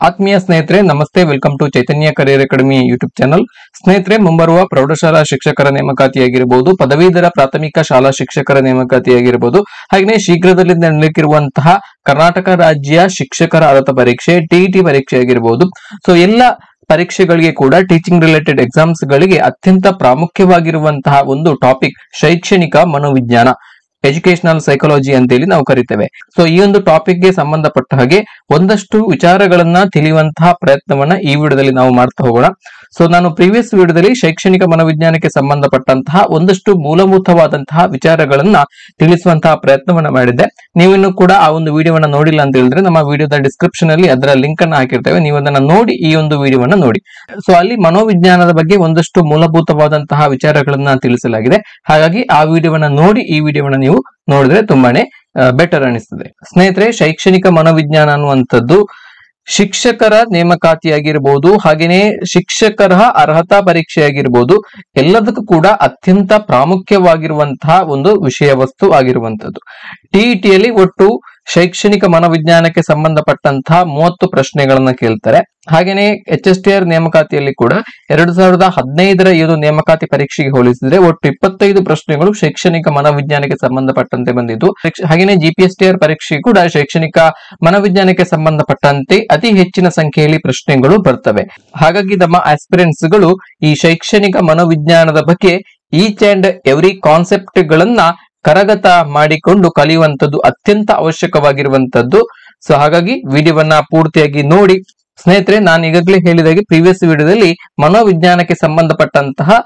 ಆತ್ಮೀಯ ಸ್ನೇಹಿತರೆ ನಮಸ್ತೆ, welcome to Chaitanya career academy YouTube channel. ಸ್ನೇಹಿತರೆ, ಮುಂಬರುವ ಪ್ರೌಢಶಾಲಾ ಶಿಕ್ಷಕರ ನೇಮಕಾತಿಯಾಗಿರಬಹುದು, ಪದವೀಧರ ಪ್ರಾಥಮಿಕ ಶಾಲಾ ಶಿಕ್ಷಕರ ನೇಮಕಾತಿಯಾಗಿರಬಹುದು, ಹಾಗೆಯೇ ಶೀಘ್ರದಲ್ಲಿ ನಡೆಯಲಿರುವಂತಹ ಕರ್ನಾಟಕ ರಾಜ್ಯ ಶಿಕ್ಷಕರ ಅರ್ಹತಾ ಪರೀಕ್ಷೆ ಟಿಇಟಿ ಪರೀಕ್ಷೆ ಆಗಿರಬಹುದು. ಸೊ ಎಲ್ಲ ಪರೀಕ್ಷೆಗಳಿಗೆ ಕೂಡ ಟೀಚಿಂಗ್ ರಿಲೇಟೆಡ್ ಎಕ್ಸಾಮ್ಸ್ ಗಳಿಗೆ ಅತ್ಯಂತ ಪ್ರಾಮುಖ್ಯವಾಗಿರುವಂತಹ ಒಂದು ಟಾಪಿಕ್ ಶೈಕ್ಷಣಿಕ ಮನೋವಿಜ್ಞಾನ, ಎಜುಕೇಶನಲ್ ಸೈಕಾಲಜಿ ಅಂತೇಳಿ ನಾವು ಕರಿತೇವೆ. ಸೊ ಈ ಒಂದು ಟಾಪಿಕ್ ಗೆ ಸಂಬಂಧಪಟ್ಟ ಹಾಗೆ ಒಂದಷ್ಟು ವಿಚಾರಗಳನ್ನ ತಿಳಿಯುವಂತಹ ಪ್ರಯತ್ನವನ್ನ ಈ ವಿಡಿಯೋದಲ್ಲಿ ನಾವು ಮಾಡ್ತಾ ಹೋಗೋಣ. ಸೊ ನಾನು ಪ್ರೀವಿಯಸ್ ವಿಡಿಯೋದಲ್ಲಿ ಶೈಕ್ಷಣಿಕ ಮನೋವಿಜ್ಞಾನಕ್ಕೆ ಸಂಬಂಧಪಟ್ಟಂತಹ ಒಂದಷ್ಟು ಮೂಲಭೂತವಾದಂತಹ ವಿಚಾರಗಳನ್ನ ತಿಳಿಸುವಂತಹ ಪ್ರಯತ್ನವನ್ನ ಮಾಡಿದ್ದೆ. ನೀವಿನ್ನು ಕೂಡ ಆ ಒಂದು ವಿಡಿಯೋವನ್ನ ನೋಡಿಲ್ಲ ಅಂತ ಹೇಳಿದ್ರೆ ನಮ್ಮ ವಿಡಿಯೋದ ಡಿಸ್ಕ್ರಿಪ್ಷನ್ ಅಲ್ಲಿ ಅದರ ಲಿಂಕ್ ಅನ್ನ ಹಾಕಿರ್ತೇವೆ, ನೀವು ಅದನ್ನ ನೋಡಿ ಈ ಒಂದು ವಿಡಿಯೋವನ್ನ ನೋಡಿ. ಸೊ ಅಲ್ಲಿ ಮನೋವಿಜ್ಞಾನದ ಬಗ್ಗೆ ಒಂದಷ್ಟು ಮೂಲಭೂತವಾದಂತಹ ವಿಚಾರಗಳನ್ನ ತಿಳಿಸಲಾಗಿದೆ. ಹಾಗಾಗಿ ಆ ವಿಡಿಯೋವನ್ನ ನೋಡಿ ಈ ವಿಡಿಯೋವನ್ನ ನೀವು ನೋಡಿದ್ರೆ ತುಂಬಾನೇ ಬೆಟರ್ ಅನಿಸ್ತದೆ. ಸ್ನೇಹಿತರೆ, ಶೈಕ್ಷಣಿಕ ಮನೋವಿಜ್ಞಾನ ಅನ್ನುವಂಥದ್ದು ಶಿಕ್ಷಕರ ನೇಮಕಾತಿಯಾಗಿರ್ಬೋದು, ಹಾಗೇನೆ ಶಿಕ್ಷಕರ ಅರ್ಹತಾ ಪರೀಕ್ಷೆ ಆಗಿರ್ಬೋದು, ಎಲ್ಲದಕ್ಕೂ ಕೂಡ ಅತ್ಯಂತ ಪ್ರಾಮುಖ್ಯವಾಗಿರುವಂತಹ ಒಂದು ವಿಷಯ ವಸ್ತು ಆಗಿರುವಂತದ್ದು. ಟಿಇಟಿಯಲ್ಲಿ ಒಟ್ಟು ಶೈಕ್ಷಣಿಕ ಮನೋವಿಜ್ಞಾನಕ್ಕೆ ಸಂಬಂಧಪಟ್ಟಂತಹ 30 ಪ್ರಶ್ನೆಗಳನ್ನ ಕೇಳ್ತಾರೆ. ಹಾಗೇನೆ HSTR ನೇಮಕಾತಿಯಲ್ಲಿ ಕೂಡ 2015ರ ಈ ನೇಮಕಾತಿ ಪರೀಕ್ಷೆಗೆ ಹೋಲಿಸಿದ್ರೆ ಒಟ್ಟು 25 ಪ್ರಶ್ನೆಗಳು ಶೈಕ್ಷಣಿಕ ಮನೋವಿಜ್ಞಾನಕ್ಕೆ ಸಂಬಂಧಪಟ್ಟಂತೆ ಬಂದಿದ್ದು. ಹಾಗೇನೆ GPSTR ಪರೀಕ್ಷೆ ಕೂಡ ಶೈಕ್ಷಣಿಕ ಮನೋವಿಜ್ಞಾನಕ್ಕೆ ಸಂಬಂಧಪಟ್ಟಂತೆ ಅತಿ ಹೆಚ್ಚಿನ ಸಂಖ್ಯೆಯಲ್ಲಿ ಪ್ರಶ್ನೆಗಳು ಬರ್ತವೆ. ಹಾಗಾಗಿ ನಮ್ಮ ಆಸ್ಪಿರೆಂಟ್ಸ್ ಗಳು ಈ ಶೈಕ್ಷಣಿಕ ಮನೋವಿಜ್ಞಾನದ ಬಗ್ಗೆ ಈಚ್ ಅಂಡ್ ಎವ್ರಿ ಕಾನ್ಸೆಪ್ಟ್ ಗಳನ್ನ ಕರಗತ ಮಾಡಿಕೊಂಡು ಕಲಿಯುವಂತದ್ದು ಅತ್ಯಂತ ಅವಶ್ಯಕವಾಗಿರುವಂತದ್ದು. ಸೊ ಹಾಗಾಗಿ ವಿಡಿಯೋವನ್ನ ಪೂರ್ತಿಯಾಗಿ ನೋಡಿ. ಸ್ನೇಹಿತರೆ, ನಾನು ಈಗಾಗಲೇ ಹೇಳಿದಾಗೆ ಪ್ರೀವಿಯಸ್ ವಿಡಿಯೋದಲ್ಲಿ ಮನೋವಿಜ್ಞಾನಕ್ಕೆ ಸಂಬಂಧಪಟ್ಟಂತಹ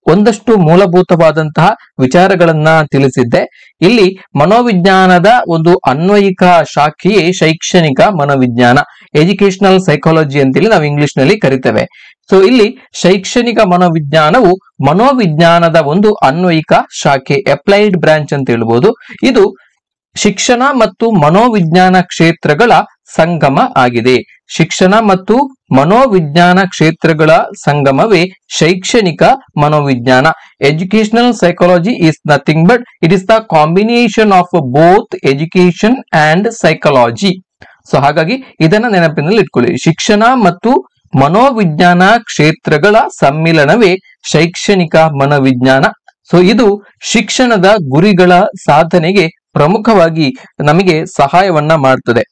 ಒಂದಷ್ಟು ಮೂಲಭೂತವಾದಂತಹ ವಿಚಾರಗಳನ್ನ ತಿಳಿಸಿದ್ದೆ. ಇಲ್ಲಿ ಮನೋವಿಜ್ಞಾನದ ಒಂದು ಅನ್ವಯಿಕ ಶಾಖೆಯೇ ಶೈಕ್ಷಣಿಕ ಮನೋವಿಜ್ಞಾನ, ಎಜುಕೇಶನಲ್ ಸೈಕಾಲಜಿ ಅಂತೇಳಿ ನಾವು ಇಂಗ್ಲಿಷ್ ನಲ್ಲಿ ಕರಿತೇವೆ. ಸೊ ಇಲ್ಲಿ ಶೈಕ್ಷಣಿಕ ಮನೋವಿಜ್ಞಾನವು ಮನೋವಿಜ್ಞಾನದ ಒಂದು ಅನ್ವಯಿಕ ಶಾಖೆ, ಅಪ್ಲೈಡ್ ಬ್ರಾಂಚ್ ಅಂತ ಹೇಳ್ಬೋದು. ಇದು ಶಿಕ್ಷಣ ಮತ್ತು ಮನೋವಿಜ್ಞಾನ ಕ್ಷೇತ್ರಗಳ ಸಂಗಮ ಆಗಿದೆ. ಶಿಕ್ಷಣ ಮತ್ತು ಮನೋವಿಜ್ಞಾನ ಕ್ಷೇತ್ರಗಳ ಸಂಗಮವೇ ಶೈಕ್ಷಣಿಕ ಮನೋವಿಜ್ಞಾನ. Educational psychology is nothing but it is the combination of both education and psychology. So ಹಾಗಾಗಿ ಇದನ್ನ ನೆನಪಿನಲ್ಲಿ ಇಟ್ಕೊಳ್ಳಿ. ಶಿಕ್ಷಣ ಮತ್ತು ಮನೋವಿಜ್ಞಾನ ಕ್ಷೇತ್ರಗಳ ಸಮ್ಮಿಲನವೇ ಶೈಕ್ಷಣಿಕ ಮನೋವಿಜ್ಞಾನ. ಸೊ ಇದು ಶಿಕ್ಷಣದ ಗುರಿಗಳ ಸಾಧನೆಗೆ ಪ್ರಮುಖವಾಗಿ ನಮಗೆ ಸಹಾಯವನ್ನ ಮಾಡ್ತದೆ.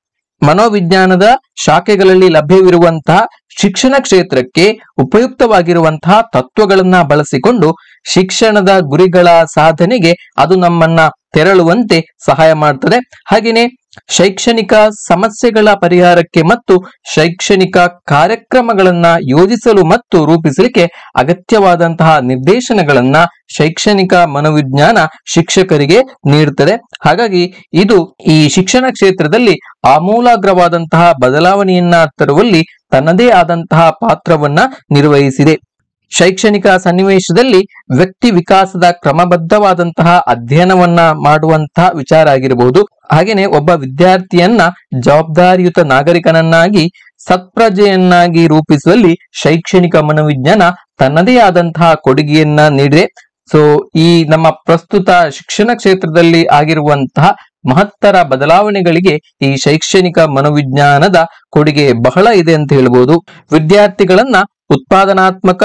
ಮನೋವಿಜ್ಞಾನದ ಶಾಖೆಗಳಲ್ಲಿ ಲಭ್ಯವಿರುವಂತಹ ಶಿಕ್ಷಣ ಕ್ಷೇತ್ರಕ್ಕೆ ಉಪಯುಕ್ತವಾಗಿರುವಂತಹ ತತ್ವಗಳನ್ನ ಬಳಸಿಕೊಂಡು ಶಿಕ್ಷಣದ ಗುರಿಗಳ ಸಾಧನೆಗೆ ಅದು ನಮ್ಮನ್ನ ತೆರಳುವಂತೆ ಸಹಾಯ ಮಾಡ್ತದೆ. ಹಾಗೇನೆ ಶೈಕ್ಷಣಿಕ ಸಮಸ್ಯೆಗಳ ಪರಿಹಾರಕ್ಕೆ ಮತ್ತು ಶೈಕ್ಷಣಿಕ ಕಾರ್ಯಕ್ರಮಗಳನ್ನ ಯೋಜಿಸಲು ಮತ್ತು ರೂಪಿಸಲಿಕ್ಕೆ ಅಗತ್ಯವಾದಂತಹ ನಿರ್ದೇಶನಗಳನ್ನ ಶೈಕ್ಷಣಿಕ ಮನೋವಿಜ್ಞಾನ ಶಿಕ್ಷಕರಿಗೆ ನೀಡುತ್ತದೆ. ಹಾಗಾಗಿ ಇದು ಈ ಶಿಕ್ಷಣ ಕ್ಷೇತ್ರದಲ್ಲಿ ಆಮೂಲಾಗ್ರವಾದಂತಹ ಬದಲಾವಣೆಯನ್ನ ತರುವಲ್ಲಿ ತನ್ನದೇ ಆದಂತಹ ಪಾತ್ರವನ್ನ ನಿರ್ವಹಿಸಿದೆ. ಶೈಕ್ಷಣಿಕ ಸನ್ನಿವೇಶದಲ್ಲಿ ವ್ಯಕ್ತಿ ವಿಕಾಸದ ಕ್ರಮಬದ್ಧವಾದಂತಹ ಅಧ್ಯಯನವನ್ನ ಮಾಡುವಂತಹ ವಿಚಾರ ಆಗಿರಬಹುದು. ಹಾಗೇನೆ ಒಬ್ಬ ವಿದ್ಯಾರ್ಥಿಯನ್ನ ಜವಾಬ್ದಾರಿಯುತ ನಾಗರಿಕನನ್ನಾಗಿ ಸತ್ಪ್ರಜೆಯನ್ನಾಗಿ ರೂಪಿಸುವಲ್ಲಿ ಶೈಕ್ಷಣಿಕ ಮನೋವಿಜ್ಞಾನ ತನ್ನದೇ ಆದಂತಹ ಕೊಡುಗೆಯನ್ನ ನೀಡಿದೆ. ಸೊ ಈ ನಮ್ಮ ಪ್ರಸ್ತುತ ಶಿಕ್ಷಣ ಕ್ಷೇತ್ರದಲ್ಲಿ ಆಗಿರುವಂತಹ ಮಹತ್ತರ ಬದಲಾವಣೆಗಳಿಗೆ ಈ ಶೈಕ್ಷಣಿಕ ಮನೋವಿಜ್ಞಾನದ ಕೊಡುಗೆ ಬಹಳ ಇದೆ ಅಂತ ಹೇಳ್ಬೋದು. ವಿದ್ಯಾರ್ಥಿಗಳನ್ನ ಉತ್ಪಾದನಾತ್ಮಕ,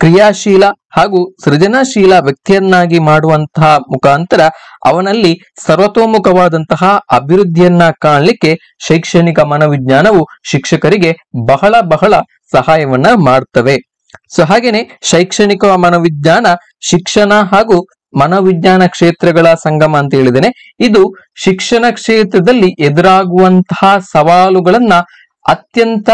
ಕ್ರಿಯಾಶೀಲ ಹಾಗೂ ಸೃಜನಶೀಲ ವ್ಯಕ್ತಿಯನ್ನಾಗಿ ಮಾಡುವಂತಹ ಮುಖಾಂತರ ಅವನಲ್ಲಿ ಸರ್ವತೋಮುಖವಾದಂತಹ ಅಭಿವೃದ್ಧಿಯನ್ನ ಕಾಣಲಿಕ್ಕೆ ಶೈಕ್ಷಣಿಕ ಮನೋವಿಜ್ಞಾನವು ಶಿಕ್ಷಕರಿಗೆ ಬಹಳ ಸಹಾಯವನ್ನ ಮಾಡ್ತವೆ. ಸೊ ಹಾಗೇನೆ ಶೈಕ್ಷಣಿಕ ಮನೋವಿಜ್ಞಾನ ಶಿಕ್ಷಣ ಹಾಗೂ ಮನೋವಿಜ್ಞಾನ ಕ್ಷೇತ್ರಗಳ ಸಂಗಮ ಅಂತ ಹೇಳಿದ್ದೇನೆ. ಇದು ಶಿಕ್ಷಣ ಕ್ಷೇತ್ರದಲ್ಲಿ ಎದುರಾಗುವಂತಹ ಸವಾಲುಗಳನ್ನ ಅತ್ಯಂತ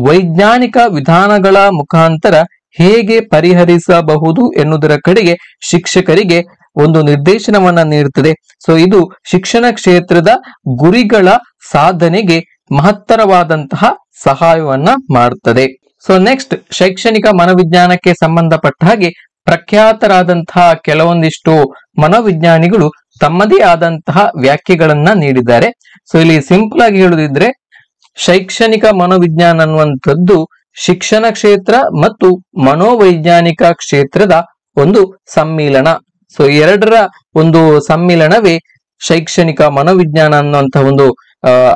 ವೈಜ್ಞಾನಿಕ ವಿಧಾನಗಳ ಮುಖಾಂತರ ಹೇಗೆ ಪರಿಹರಿಸಬಹುದು ಎನ್ನುವುದರ ಕಡೆಗೆ ಶಿಕ್ಷಕರಿಗೆ ಒಂದು ನಿರ್ದೇಶನವನ್ನ ನೀಡುತ್ತದೆ. ಸೊ ಇದು ಶಿಕ್ಷಣ ಕ್ಷೇತ್ರದ ಗುರಿಗಳ ಸಾಧನೆಗೆ ಮಹತ್ತರವಾದಂತಹ ಸಹಾಯವನ್ನ ಮಾಡುತ್ತದೆ. ಸೊ ನೆಕ್ಸ್ಟ್, ಶೈಕ್ಷಣಿಕ ಮನೋವಿಜ್ಞಾನಕ್ಕೆ ಸಂಬಂಧಪಟ್ಟ ಹಾಗೆ ಪ್ರಖ್ಯಾತರಾದಂತಹ ಕೆಲವೊಂದಿಷ್ಟು ಮನೋವಿಜ್ಞಾನಿಗಳು ತಮ್ಮದೇ ಆದಂತಹ ವ್ಯಾಖ್ಯೆಗಳನ್ನ ನೀಡಿದ್ದಾರೆ. ಸೊ ಇಲ್ಲಿ ಸಿಂಪಲ್ ಆಗಿ ಹೇಳುದಿದ್ರೆ ಶೈಕ್ಷಣಿಕ ಮನೋವಿಜ್ಞಾನ ಅನ್ನುವಂಥದ್ದು ಶಿಕ್ಷಣ ಕ್ಷೇತ್ರ ಮತ್ತು ಮನೋವೈಜ್ಞಾನಿಕ ಕ್ಷೇತ್ರದ ಒಂದು ಸಮ್ಮಿಲನ. ಸೊ ಎರಡರ ಒಂದು ಸಮ್ಮಿಲನವೇ ಶೈಕ್ಷಣಿಕ ಮನೋವಿಜ್ಞಾನ ಅನ್ನುವಂತಹ ಒಂದು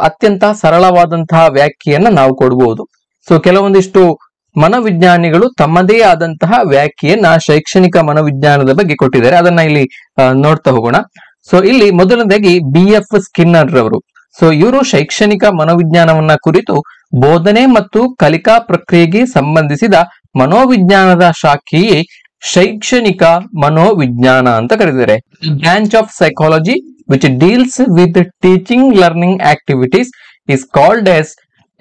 ಅತ್ಯಂತ ಸರಳವಾದಂತಹ ವ್ಯಾಖ್ಯೆಯನ್ನ ನಾವು ಕೊಡಬಹುದು. ಸೊ ಕೆಲವೊಂದಿಷ್ಟು ಮನೋವಿಜ್ಞಾನಿಗಳು ತಮ್ಮದೇ ಆದಂತಹ ವ್ಯಾಖ್ಯೆಯನ್ನ ಶೈಕ್ಷಣಿಕ ಮನೋವಿಜ್ಞಾನದ ಬಗ್ಗೆ ಕೊಟ್ಟಿದ್ದಾರೆ. ಅದನ್ನ ಇಲ್ಲಿ ನೋಡ್ತಾ ಹೋಗೋಣ. ಸೊ ಇಲ್ಲಿ ಮೊದಲನೇದಾಗಿ BF ಸ್ಕಿನ್ನರ್ ರವರು. ಸೊ ಇವರು ಶೈಕ್ಷಣಿಕ ಮನೋವಿಜ್ಞಾನವನ್ನ ಕುರಿತು ಬೋಧನೆ ಮತ್ತು ಕಲಿಕಾ ಪ್ರಕ್ರಿಯೆಗೆ ಸಂಬಂಧಿಸಿದ ಮನೋವಿಜ್ಞಾನದ ಶಾಖೆಯೇ ಶೈಕ್ಷಣಿಕ ಮನೋವಿಜ್ಞಾನ ಅಂತ ಕರೆದಿದ್ದಾರೆ. Branch of psychology which deals with teaching learning activities is called as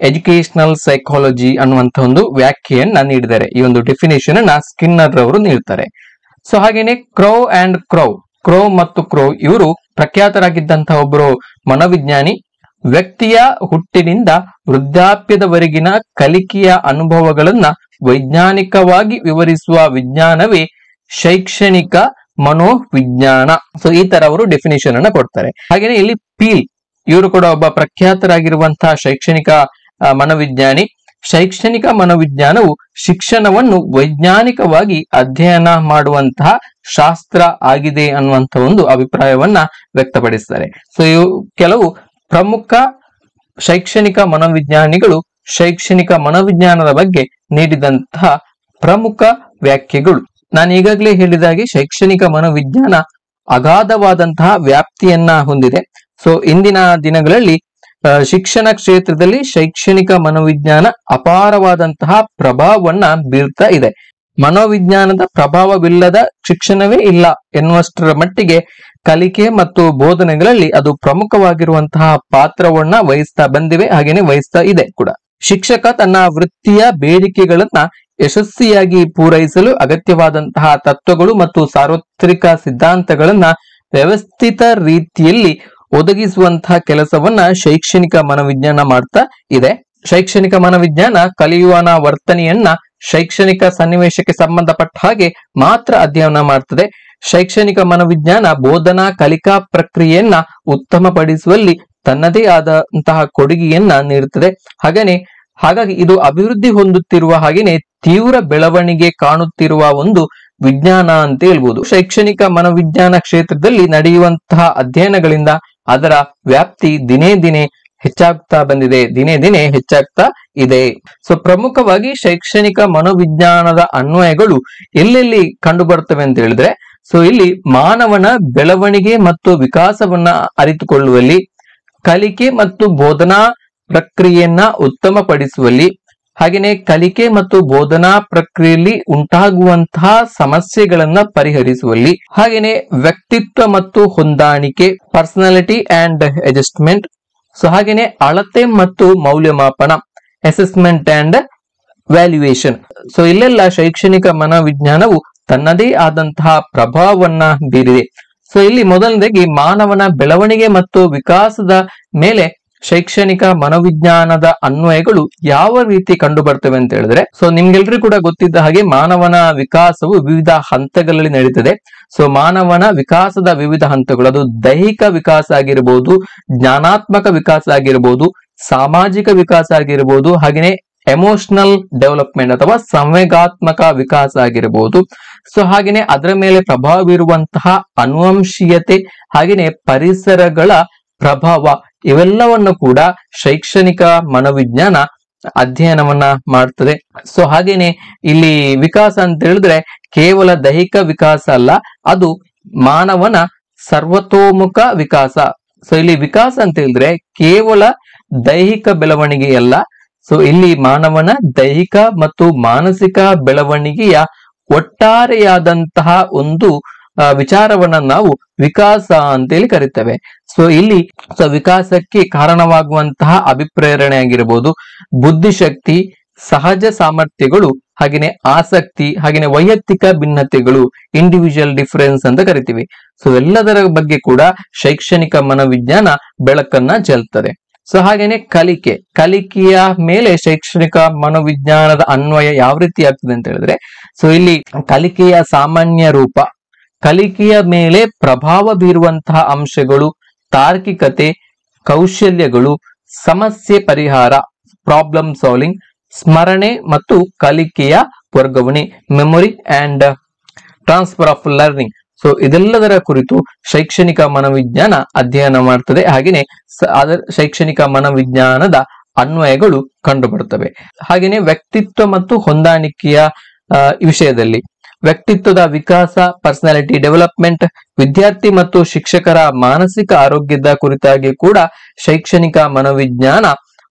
educational psychology ಅನ್ನುವಂತ ಒಂದು ವ್ಯಾಖ್ಯೆಯನ್ನ ನೀಡಿದ್ದಾರೆ. ಈ ಒಂದು ಡೆಫಿನೇಷನ್ ಅನ್ನ ಸ್ಕಿನ್ನರ್ ರವರು ನೀಡ್ತಾರೆ. ಸೊ ಹಾಗೇನೆ ಕ್ರೋ ಮತ್ತು ಕ್ರೋ ಇವರು ಪ್ರಖ್ಯಾತರಾಗಿದ್ದಂತಹ ಒಬ್ಬರು ಮನೋವಿಜ್ಞಾನಿ. ವ್ಯಕ್ತಿಯ ಹುಟ್ಟಿನಿಂದ ವೃದ್ಧಾಪ್ಯದವರೆಗಿನ ಕಲಿಕೆಯ ಅನುಭವಗಳನ್ನ ವೈಜ್ಞಾನಿಕವಾಗಿ ವಿವರಿಸುವ ವಿಜ್ಞಾನವೇ ಶೈಕ್ಷಣಿಕ ಮನೋವಿಜ್ಞಾನ. ಸೊ ಈ ತರ ಅವರು ಡೆಫಿನೇಷನ್ ಅನ್ನ ಕೊಡ್ತಾರೆ. ಹಾಗೇನೆ ಇಲ್ಲಿ ಪೀಲ್ ಇವರು ಕೂಡ ಒಬ್ಬ ಪ್ರಖ್ಯಾತರಾಗಿರುವಂತಹ ಶೈಕ್ಷಣಿಕ ಮನೋವಿಜ್ಞಾನಿ. ಶೈಕ್ಷಣಿಕ ಮನೋವಿಜ್ಞಾನವು ಶಿಕ್ಷಣವನ್ನು ವೈಜ್ಞಾನಿಕವಾಗಿ ಅಧ್ಯಯನ ಮಾಡುವಂತಹ ಶಾಸ್ತ್ರ ಆಗಿದೆ ಅನ್ನುವಂತಹ ಒಂದು ಅಭಿಪ್ರಾಯವನ್ನ ವ್ಯಕ್ತಪಡಿಸ್ತಾರೆ. ಸೊ ಇವು ಕೆಲವು ಪ್ರಮುಖ ಶೈಕ್ಷಣಿಕ ಮನೋವಿಜ್ಞಾನಿಗಳು ಶೈಕ್ಷಣಿಕ ಮನೋವಿಜ್ಞಾನದ ಬಗ್ಗೆ ನೀಡಿದಂತಹ ಪ್ರಮುಖ ವ್ಯಾಖ್ಯೆಗಳು. ನಾನು ಈಗಾಗಲೇ ಹೇಳಿದಾಗೆ ಶೈಕ್ಷಣಿಕ ಮನೋವಿಜ್ಞಾನ ಅಗಾಧವಾದಂತಹ ವ್ಯಾಪ್ತಿಯನ್ನ ಹೊಂದಿದೆ. ಸೊ ಇಂದಿನ ದಿನಗಳಲ್ಲಿ ಶಿಕ್ಷಣ ಕ್ಷೇತ್ರದಲ್ಲಿ ಶೈಕ್ಷಣಿಕ ಮನೋವಿಜ್ಞಾನ ಅಪಾರವಾದಂತಹ ಪ್ರಭಾವವನ್ನ ಬೀರ್ತಾ ಇದೆ. ಮನೋವಿಜ್ಞಾನದ ಪ್ರಭಾವವಿಲ್ಲದ ಶಿಕ್ಷಣವೇ ಇಲ್ಲ ಎನ್ನುವಷ್ಟರ ಮಟ್ಟಿಗೆ ಕಲಿಕೆ ಮತ್ತು ಬೋಧನೆಗಳಲ್ಲಿ ಅದು ಪ್ರಮುಖವಾಗಿರುವಂತಹ ಪಾತ್ರವನ್ನ ವಹಿಸ್ತಾ ಬಂದಿವೆ, ಹಾಗೇನೆ ವಹಿಸ್ತಾ ಇದೆ ಕೂಡ. ಶಿಕ್ಷಕ ತನ್ನ ವೃತ್ತಿಯ ಬೇಡಿಕೆಗಳನ್ನ ಯಶಸ್ವಿಯಾಗಿ ಪೂರೈಸಲು ಅಗತ್ಯವಾದಂತಹ ತತ್ವಗಳು ಮತ್ತು ಸಾರ್ವತ್ರಿಕ ಸಿದ್ಧಾಂತಗಳನ್ನ ವ್ಯವಸ್ಥಿತ ರೀತಿಯಲ್ಲಿ ಒದಗಿಸುವಂತಹ ಕೆಲಸವನ್ನ ಶೈಕ್ಷಣಿಕ ಮನೋವಿಜ್ಞಾನ ಮಾಡ್ತಾ ಇದೆ. ಶೈಕ್ಷಣಿಕ ಮನೋವಿಜ್ಞಾನ ಕಲಿಯುವನ ವರ್ತನೆಯನ್ನ ಶೈಕ್ಷಣಿಕ ಸನ್ನಿವೇಶಕ್ಕೆ ಸಂಬಂಧಪಟ್ಟ ಹಾಗೆ ಮಾತ್ರ ಅಧ್ಯಯನ ಮಾಡ್ತದೆ. ಶೈಕ್ಷಣಿಕ ಮನೋವಿಜ್ಞಾನ ಬೋಧನಾ ಕಲಿಕಾ ಪ್ರಕ್ರಿಯೆಯನ್ನ ಉತ್ತಮಪಡಿಸುವಲ್ಲಿ ತನ್ನದೇ ಆದಂತಹ ಕೊಡುಗೆಯನ್ನ ನೀಡುತ್ತದೆ. ಹಾಗಾಗಿ ಇದು ಅಭಿವೃದ್ಧಿ ಹೊಂದುತ್ತಿರುವ ಹಾಗೇನೆ ತೀವ್ರ ಬೆಳವಣಿಗೆ ಕಾಣುತ್ತಿರುವ ಒಂದು ವಿಜ್ಞಾನ ಅಂತ ಹೇಳ್ಬೋದು. ಶೈಕ್ಷಣಿಕ ಮನೋವಿಜ್ಞಾನ ಕ್ಷೇತ್ರದಲ್ಲಿ ನಡೆಯುವಂತಹ ಅಧ್ಯಯನಗಳಿಂದ ಅದರ ವ್ಯಾಪ್ತಿ ದಿನೇ ದಿನೇ ಹೆಚ್ಚಾಗ್ತಾ ಇದೆ. ಸೊ ಪ್ರಮುಖವಾಗಿ ಶೈಕ್ಷಣಿಕ ಮನೋವಿಜ್ಞಾನದ ಅನ್ವಯಗಳು ಎಲ್ಲೆಲ್ಲಿ ಕಂಡು ಬರ್ತವೆ ಅಂತ ಹೇಳಿದ್ರೆ, ಸೊ ಇಲ್ಲಿ ಮಾನವನ ಬೆಳವಣಿಗೆ ಮತ್ತು ವಿಕಾಸವನ್ನ ಅರಿತುಕೊಳ್ಳುವಲ್ಲಿ, ಕಲಿಕೆ ಮತ್ತು ಬೋಧನಾ ಪ್ರಕ್ರಿಯೆಯನ್ನ ಉತ್ತಮಪಡಿಸುವಲ್ಲಿ, ಹಾಗೆಯೇ ಕಲಿಕೆ ಮತ್ತು ಬೋಧನಾ ಪ್ರಕ್ರಿಯೆಯಲ್ಲಿ ಉಂಟಾಗುವಂತಹ ಸಮಸ್ಯೆಗಳನ್ನ ಪರಿಹರಿಸುವಲ್ಲಿ, ಹಾಗೆಯೇ ವ್ಯಕ್ತಿತ್ವ ಮತ್ತು ಹೊಂದಾಣಿಕೆ, ಪರ್ಸನಾಲಿಟಿ ಅಂಡ್ ಅಡ್ಜಸ್ಟ್ಮೆಂಟ್, ಸೊ ಹಾಗೆಯೇ ಅಳತೆ ಮತ್ತು ಮೌಲ್ಯಮಾಪನ, ಅಸೆಸ್ಮೆಂಟ್ ಅಂಡ್ ವ್ಯಾಲ್ಯೂಯೇಷನ್. ಸೊ ಇಲ್ಲೆಲ್ಲ ಶೈಕ್ಷಣಿಕ ಮನೋವಿಜ್ಞಾನವು ತನ್ನದೇ ಆದಂತಹ ಪ್ರಭಾವವನ್ನ ಬೀರಿದೆ. ಸೊ ಇಲ್ಲಿ ಮೊದಲನೇದಾಗಿ ಮಾನವನ ಬೆಳವಣಿಗೆ ಮತ್ತು ವಿಕಾಸದ ಮೇಲೆ ಶೈಕ್ಷಣಿಕ ಮನೋವಿಜ್ಞಾನದ ಅನ್ವಯಗಳು ಯಾವ ರೀತಿ ಕಂಡು ಬರ್ತವೆ ಅಂತ ಹೇಳಿದ್ರೆ, ಸೊ ನಿಮ್ಗೆಲ್ರಿಗೂ ಕೂಡ ಗೊತ್ತಿದ್ದ ಹಾಗೆ ಮಾನವನ ವಿಕಾಸವು ವಿವಿಧ ಹಂತಗಳಲ್ಲಿ ನಡೀತದೆ. ಸೊ ಮಾನವನ ವಿಕಾಸದ ವಿವಿಧ ಹಂತಗಳು, ಅದು ದೈಹಿಕ ವಿಕಾಸ ಆಗಿರಬಹುದು, ಜ್ಞಾನಾತ್ಮಕ ವಿಕಾಸ ಆಗಿರಬಹುದು, ಸಾಮಾಜಿಕ ವಿಕಾಸ ಆಗಿರಬಹುದು, ಹಾಗೆಯೇ ಎಮೋಷನಲ್ ಡೆವಲಪ್ಮೆಂಟ್ ಅಥವಾ ಸಂವೇಗಾತ್ಮಕ ವಿಕಾಸ ಆಗಿರಬಹುದು. ಸೊ ಹಾಗೆಯೇ ಅದರ ಮೇಲೆ ಪ್ರಭಾವ ಬೀರುವಂತಹ ಅನುವಂಶೀಯತೆ, ಹಾಗೆಯೇ ಪರಿಸರಗಳ ಪ್ರಭಾವ, ಇವೆಲ್ಲವನ್ನು ಕೂಡ ಶೈಕ್ಷಣಿಕ ಮನೋವಿಜ್ಞಾನ ಅಧ್ಯಯನವನ್ನ ಮಾಡ್ತದೆ. ಸೊ ಹಾಗೇನೆ ಇಲ್ಲಿ ವಿಕಾಸ ಅಂತ ಹೇಳಿದ್ರೆ ಕೇವಲ ದೈಹಿಕ ವಿಕಾಸ ಅಲ್ಲ, ಅದು ಮಾನವನ ಸರ್ವತೋಮುಖ ವಿಕಾಸ. ಸೊ ಇಲ್ಲಿ ವಿಕಾಸ ಅಂತ ಹೇಳಿದ್ರೆ ಕೇವಲ ದೈಹಿಕ ಬೆಳವಣಿಗೆಯಲ್ಲ, ಸೊ ಇಲ್ಲಿ ಮಾನವನ ದೈಹಿಕ ಮತ್ತು ಮಾನಸಿಕ ಬೆಳವಣಿಗೆಯ ಒಟ್ಟಾರೆಯಾದಂತಹ ಒಂದು ವಿಚಾರವನ್ನ ನಾವು ವಿಕಾಸ ಅಂತೇಳಿ ಕರಿತೇವೆ. ಸೊ ಇಲ್ಲಿ ವಿಕಾಸಕ್ಕೆ ಕಾರಣವಾಗುವಂತಹ ಅಭಿಪ್ರೇರಣೆ ಆಗಿರಬಹುದು, ಬುದ್ಧಿಶಕ್ತಿ, ಸಹಜ ಸಾಮರ್ಥ್ಯಗಳು, ಹಾಗೆಯೇ ಆಸಕ್ತಿ, ಹಾಗೆಯೇ ವೈಯಕ್ತಿಕ ಭಿನ್ನತೆಗಳು, ಇಂಡಿವಿಜುವಲ್ ಡಿಫರೆನ್ಸ್ ಅಂತ ಕರಿತೀವಿ. ಸೊ ಎಲ್ಲದರ ಬಗ್ಗೆ ಕೂಡ ಶೈಕ್ಷಣಿಕ ಮನೋವಿಜ್ಞಾನ ಬೆಳಕನ್ನ ಚೆಲ್ತದೆ. ಸೊ ಹಾಗೇನೆ ಕಲಿಕೆಯ ಮೇಲೆ ಶೈಕ್ಷಣಿಕ ಮನೋವಿಜ್ಞಾನದ ಅನ್ವಯ ಯಾವ ರೀತಿ ಆಗ್ತದೆ ಅಂತ ಹೇಳಿದ್ರೆ, ಸೊ ಇಲ್ಲಿ ಕಲಿಕೆಯ ಸಾಮಾನ್ಯ ರೂಪ, ಕಲಿಕೆಯ ಮೇಲೆ ಪ್ರಭಾವ ಬೀರುವಂತಹ ಅಂಶಗಳು, ತಾರ್ಕಿಕತೆ, ಕೌಶಲ್ಯಗಳು, ಸಮಸ್ಯೆ ಪರಿಹಾರ, ಪ್ರಾಬ್ಲಮ್ ಸಾಲ್ವಿಂಗ್, ಸ್ಮರಣೆ ಮತ್ತು ಕಲಿಕೆಯ ವರ್ಗಾವಣೆ, memory and transfer of learning. So ಇದೆಲ್ಲದರ ಕುರಿತು ಶೈಕ್ಷಣಿಕ ಮನೋವಿಜ್ಞಾನ ಅಧ್ಯಯನ ಮಾಡ್ತದೆ. ಹಾಗೆಯೇ ಅದರ ಶೈಕ್ಷಣಿಕ ಮನೋವಿಜ್ಞಾನದ ಅನ್ವಯಗಳು ಕಂಡು ಬರುತ್ತವೆ. ಹಾಗೆಯೇ ವ್ಯಕ್ತಿತ್ವ ಮತ್ತು ಹೊಂದಾಣಿಕೆಯ ವಿಷಯದಲ್ಲಿ ವ್ಯಕ್ತಿತ್ವದ ವಿಕಾಸ, ಪರ್ಸನಾಲಿಟಿ ಡೆವಲಪ್ಮೆಂಟ್, ವಿದ್ಯಾರ್ಥಿ ಮತ್ತು ಶಿಕ್ಷಕರ ಮಾನಸಿಕ ಆರೋಗ್ಯದ ಕುರಿತಾಗಿ ಕೂಡ ಶೈಕ್ಷಣಿಕ ಮನೋವಿಜ್ಞಾನ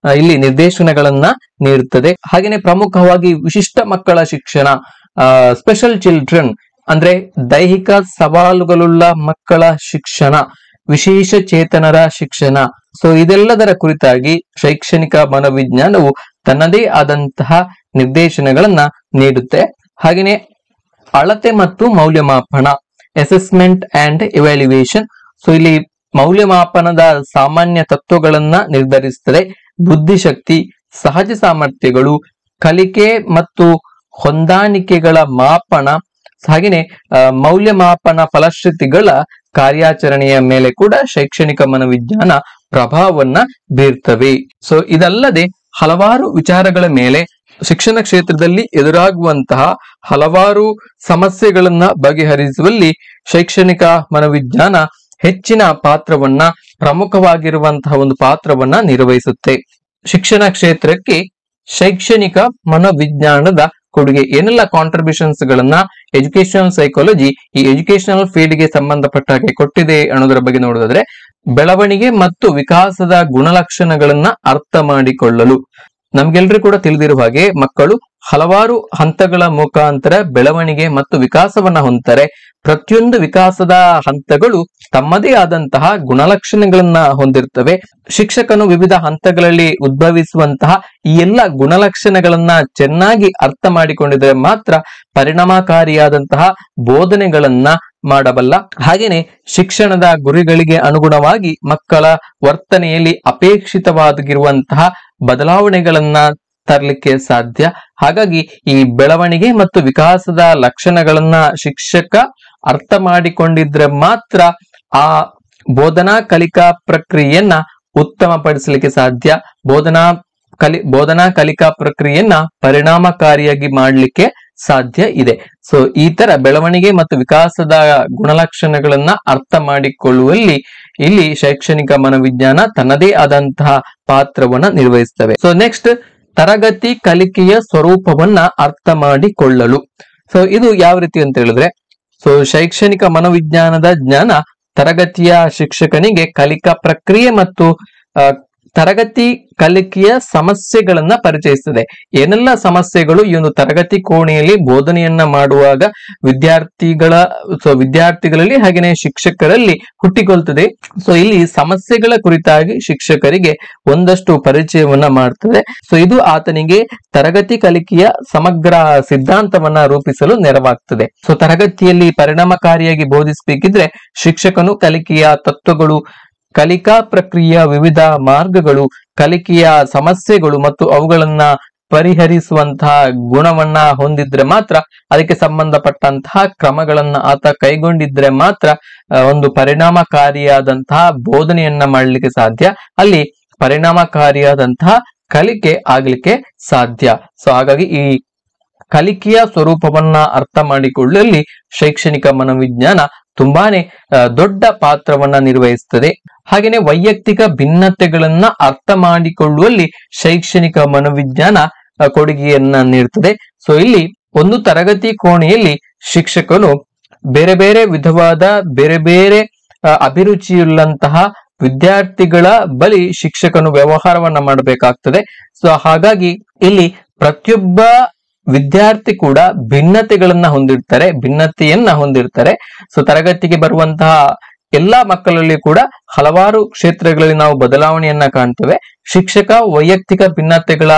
ಇಲ್ಲಿ ನಿರ್ದೇಶನಗಳನ್ನ ನೀಡುತ್ತದೆ. ಹಾಗೆಯೇ ಪ್ರಮುಖವಾಗಿ ವಿಶಿಷ್ಟ ಮಕ್ಕಳ ಶಿಕ್ಷಣ, ಸ್ಪೆಷಲ್ ಚಿಲ್ಡ್ರನ್ ಅಂದ್ರೆ ದೈಹಿಕ ಸವಾಲುಗಳುಳ್ಳ ಮಕ್ಕಳ ಶಿಕ್ಷಣ, ವಿಶೇಷ ಚೇತನರ ಶಿಕ್ಷಣ. ಸೊ ಇದೆಲ್ಲದರ ಕುರಿತಾಗಿ ಶೈಕ್ಷಣಿಕ ಮನೋವಿಜ್ಞಾನವು ತನ್ನದೇ ಆದಂತಹ ನಿರ್ದೇಶನಗಳನ್ನ ನೀಡುತ್ತೆ. ಹಾಗೆಯೇ ಅಳತೆ ಮತ್ತು ಮೌಲ್ಯಮಾಪನ, ಅಸೆಸ್ಮೆಂಟ್ ಅಂಡ್ ಇವ್ಯಾಲ್ಯೂಯೇಷನ್. ಸೊ ಇಲ್ಲಿ ಮೌಲ್ಯಮಾಪನದ ಸಾಮಾನ್ಯ ತತ್ವಗಳನ್ನ ನಿರ್ಧರಿಸುತ್ತದೆ. ಬುದ್ಧಿಶಕ್ತಿ, ಸಹಜ ಸಾಮರ್ಥ್ಯಗಳು, ಕಲಿಕೆ ಮತ್ತು ಹೊಂದಾಣಿಕೆಗಳ ಮಾಪನ, ಹಾಗೆಯೇ ಮೌಲ್ಯಮಾಪನ ಫಲಶ್ರುತಿಗಳ ಕಾರ್ಯಾಚರಣೆಯ ಮೇಲೆ ಕೂಡ ಶೈಕ್ಷಣಿಕ ಮನೋವಿಜ್ಞಾನ ಪ್ರಭಾವವನ್ನ ಬೀರ್ತವೆ. ಸೊ ಇದಲ್ಲದೆ ಹಲವಾರು ವಿಚಾರಗಳ ಮೇಲೆ ಶಿಕ್ಷಣ ಕ್ಷೇತ್ರದಲ್ಲಿ ಎದುರಾಗುವಂತಹ ಹಲವಾರು ಸಮಸ್ಯೆಗಳನ್ನ ಬಗೆಹರಿಸುವಲ್ಲಿ ಶೈಕ್ಷಣಿಕ ಮನೋವಿಜ್ಞಾನ ಹೆಚ್ಚಿನ ಪಾತ್ರವನ್ನ, ಪ್ರಮುಖವಾಗಿರುವಂತಹ ಒಂದು ಪಾತ್ರವನ್ನ ನಿರ್ವಹಿಸುತ್ತೆ. ಶಿಕ್ಷಣ ಕ್ಷೇತ್ರಕ್ಕೆ ಶೈಕ್ಷಣಿಕ ಮನೋವಿಜ್ಞಾನದ ಕೊಡುಗೆ ಏನೆಲ್ಲ ಕಾಂಟ್ರಿಬ್ಯೂಷನ್ಸ್ ಗಳನ್ನ ಎಜುಕೇಶನಲ್ ಸೈಕಾಲಜಿ ಈ ಎಜುಕೇಶನಲ್ ಫೀಲ್ಡ್ ಗೆ ಸಂಬಂಧಪಟ್ಟ ಹಾಗೆ ಕೊಟ್ಟಿದೆ ಅನ್ನೋದರ ಬಗ್ಗೆ ನೋಡೋದಾದ್ರೆ, ಬೆಳವಣಿಗೆ ಮತ್ತು ವಿಕಾಸದ ಗುಣಲಕ್ಷಣಗಳನ್ನ ಅರ್ಥ ಮಾಡಿಕೊಳ್ಳಲು ನಮ್ಗೆಲ್ರಿಗೂ ಕೂಡ ತಿಳಿದಿರುವ ಹಾಗೆ ಮಕ್ಕಳು ಹಲವಾರು ಹಂತಗಳ ಮುಖಾಂತರ ಬೆಳವಣಿಗೆ ಮತ್ತು ವಿಕಾಸವನ್ನ ಹೊಂದ್ತಾರೆ. ಪ್ರತಿಯೊಂದು ವಿಕಾಸದ ಹಂತಗಳು ತಮ್ಮದೇ ಆದಂತಹ ಗುಣಲಕ್ಷಣಗಳನ್ನ ಹೊಂದಿರ್ತವೆ. ಶಿಕ್ಷಕನು ವಿವಿಧ ಹಂತಗಳಲ್ಲಿ ಉದ್ಭವಿಸುವಂತಹ ಈ ಎಲ್ಲ ಗುಣಲಕ್ಷಣಗಳನ್ನ ಚೆನ್ನಾಗಿ ಅರ್ಥ ಮಾಡಿಕೊಂಡಿದ್ರೆ ಮಾತ್ರ ಪರಿಣಾಮಕಾರಿಯಾದಂತಹ ಬೋಧನೆಗಳನ್ನ ಮಾಡಬಲ್ಲ. ಹಾಗೇನೆ ಶಿಕ್ಷಣದ ಗುರಿಗಳಿಗೆ ಅನುಗುಣವಾಗಿ ಮಕ್ಕಳ ವರ್ತನೆಯಲ್ಲಿ ಅಪೇಕ್ಷಿತವಾಗಿರುವಂತಹ ಬದಲಾವಣೆಗಳನ್ನ ತರಲಿಕ್ಕೆ ಸಾಧ್ಯ. ಹಾಗಾಗಿ ಈ ಬೆಳವಣಿಗೆ ಮತ್ತು ವಿಕಾಸದ ಲಕ್ಷಣಗಳನ್ನ ಶಿಕ್ಷಕ ಅರ್ಥ ಮಾಡಿಕೊಂಡಿದ್ರೆ ಮಾತ್ರ ಆ ಬೋಧನಾ ಕಲಿಕಾ ಪ್ರಕ್ರಿಯೆಯನ್ನ ಉತ್ತಮಪಡಿಸಲಿಕ್ಕೆ ಸಾಧ್ಯ. ಬೋಧನಾ ಕಲಿಕಾ ಪ್ರಕ್ರಿಯೆಯನ್ನ ಪರಿಣಾಮಕಾರಿಯಾಗಿ ಮಾಡಲಿಕ್ಕೆ ಸಾಧ್ಯ ಇದೆ. ಸೊ ಈ ತರ ಬೆಳವಣಿಗೆ ಮತ್ತು ವಿಕಾಸದ ಗುಣಲಕ್ಷಣಗಳನ್ನ ಅರ್ಥ ಮಾಡಿಕೊಳ್ಳುವಲ್ಲಿ ಇಲ್ಲಿ ಶೈಕ್ಷಣಿಕ ಮನೋವಿಜ್ಞಾನ ತನ್ನದೇ ಆದಂತಹ ಪಾತ್ರವನ್ನ ನಿರ್ವಹಿಸ್ತವೆ. ಸೊ ನೆಕ್ಸ್ಟ್, ತರಗತಿ ಕಲಿಕೆಯ ಸ್ವರೂಪವನ್ನ ಅರ್ಥ ಮಾಡಿಕೊಳ್ಳಲು. ಸೊ ಇದು ಯಾವ ರೀತಿ ಅಂತ ಹೇಳಿದ್ರೆ, ಸೊ ಶೈಕ್ಷಣಿಕ ಮನೋವಿಜ್ಞಾನದ ಜ್ಞಾನ ತರಗತಿಯ ಶಿಕ್ಷಕನಿಗೆ ಕಲಿಕಾ ಪ್ರಕ್ರಿಯೆ ಮತ್ತು ತರಗತಿ ಕಲಿಕೆಯ ಸಮಸ್ಯೆಗಳನ್ನ ಪರಿಚಯಿಸ್ತದೆ. ಏನೆಲ್ಲ ಸಮಸ್ಯೆಗಳು ಈ ಒಂದು ತರಗತಿ ಕೋಣೆಯಲ್ಲಿ ಬೋಧನೆಯನ್ನ ಮಾಡುವಾಗ ವಿದ್ಯಾರ್ಥಿಗಳಲ್ಲಿ ಹಾಗೆಯೇ ಶಿಕ್ಷಕರಲ್ಲಿ ಹುಟ್ಟಿಕೊಳ್ತದೆ. ಸೊ ಇಲ್ಲಿ ಸಮಸ್ಯೆಗಳ ಕುರಿತಾಗಿ ಶಿಕ್ಷಕರಿಗೆ ಒಂದಷ್ಟು ಪರಿಚಯವನ್ನ ಮಾಡ್ತದೆ. ಸೊ ಇದು ಆತನಿಗೆ ತರಗತಿ ಕಲಿಕೆಯ ಸಮಗ್ರ ಸಿದ್ಧಾಂತವನ್ನ ರೂಪಿಸಲು ನೆರವಾಗ್ತದೆ. ಸೊ ತರಗತಿಯಲ್ಲಿ ಪರಿಣಾಮಕಾರಿಯಾಗಿ ಬೋಧಿಸಬೇಕಿದ್ರೆ ಶಿಕ್ಷಕನು ಕಲಿಕೆಯ ತತ್ವಗಳು, ಕಲಿಕಾ ಪ್ರಕ್ರಿಯೆಯ ವಿವಿಧ ಮಾರ್ಗಗಳು, ಕಲಿಕೆಯ ಸಮಸ್ಯೆಗಳು ಮತ್ತು ಅವುಗಳನ್ನ ಪರಿಹರಿಸುವಂತಹ ಗುಣವನ್ನ ಹೊಂದಿದ್ರೆ ಮಾತ್ರ, ಅದಕ್ಕೆ ಸಂಬಂಧಪಟ್ಟಂತಹ ಕ್ರಮಗಳನ್ನ ಆತ ಕೈಗೊಂಡಿದ್ರೆ ಮಾತ್ರ ಒಂದು ಪರಿಣಾಮಕಾರಿಯಾದಂತಹ ಬೋಧನೆಯನ್ನ ಮಾಡಲಿಕ್ಕೆ ಸಾಧ್ಯ. ಅಲ್ಲಿ ಪರಿಣಾಮಕಾರಿಯಾದಂತಹ ಕಲಿಕೆ ಆಗ್ಲಿಕ್ಕೆ ಸಾಧ್ಯ. ಸೊ ಹಾಗಾಗಿ ಈ ಕಲಿಕೆಯ ಸ್ವರೂಪವನ್ನ ಅರ್ಥ ಮಾಡಿಕೊಳ್ಳುವಲ್ಲಿ ಶೈಕ್ಷಣಿಕ ಮನೋವಿಜ್ಞಾನ ತುಂಬಾನೇ ದೊಡ್ಡ ಪಾತ್ರವನ್ನ ನಿರ್ವಹಿಸುತ್ತದೆ. ಹಾಗೆಯೇ ವೈಯಕ್ತಿಕ ಭಿನ್ನತೆಗಳನ್ನ ಅರ್ಥ ಮಾಡಿಕೊಳ್ಳುವಲ್ಲಿ ಶೈಕ್ಷಣಿಕ ಮನೋವಿಜ್ಞಾನ ಕೊಡುಗೆಯನ್ನ ನೀಡುತ್ತದೆ. ಸೊ ಇಲ್ಲಿ ಒಂದು ತರಗತಿ ಕೋಣೆಯಲ್ಲಿ ಶಿಕ್ಷಕನು ಬೇರೆ ಬೇರೆ ವಿಧವಾದ ಬೇರೆ ಬೇರೆ ಅಭಿರುಚಿಯುಳ್ಳಂತಹ ವಿದ್ಯಾರ್ಥಿಗಳ ಬಳಿ ಶಿಕ್ಷಕನು ವ್ಯವಹಾರವನ್ನ ಮಾಡಬೇಕಾಗ್ತದೆ. ಸೊ ಹಾಗಾಗಿ ಇಲ್ಲಿ ಪ್ರತಿಯೊಬ್ಬ ವಿದ್ಯಾರ್ಥಿ ಕೂಡ ಭಿನ್ನತೆಯನ್ನ ಹೊಂದಿರ್ತಾರೆ. ಸೊ ತರಗತಿಗೆ ಬರುವಂತಹ ಎಲ್ಲಾ ಮಕ್ಕಳಲ್ಲಿ ಕೂಡ ಹಲವಾರು ಕ್ಷೇತ್ರಗಳಲ್ಲಿ ನಾವು ಬದಲಾವಣೆಯನ್ನ ಕಾಣ್ತೇವೆ. ಶಿಕ್ಷಕ ವೈಯಕ್ತಿಕ ಭಿನ್ನತೆಗಳ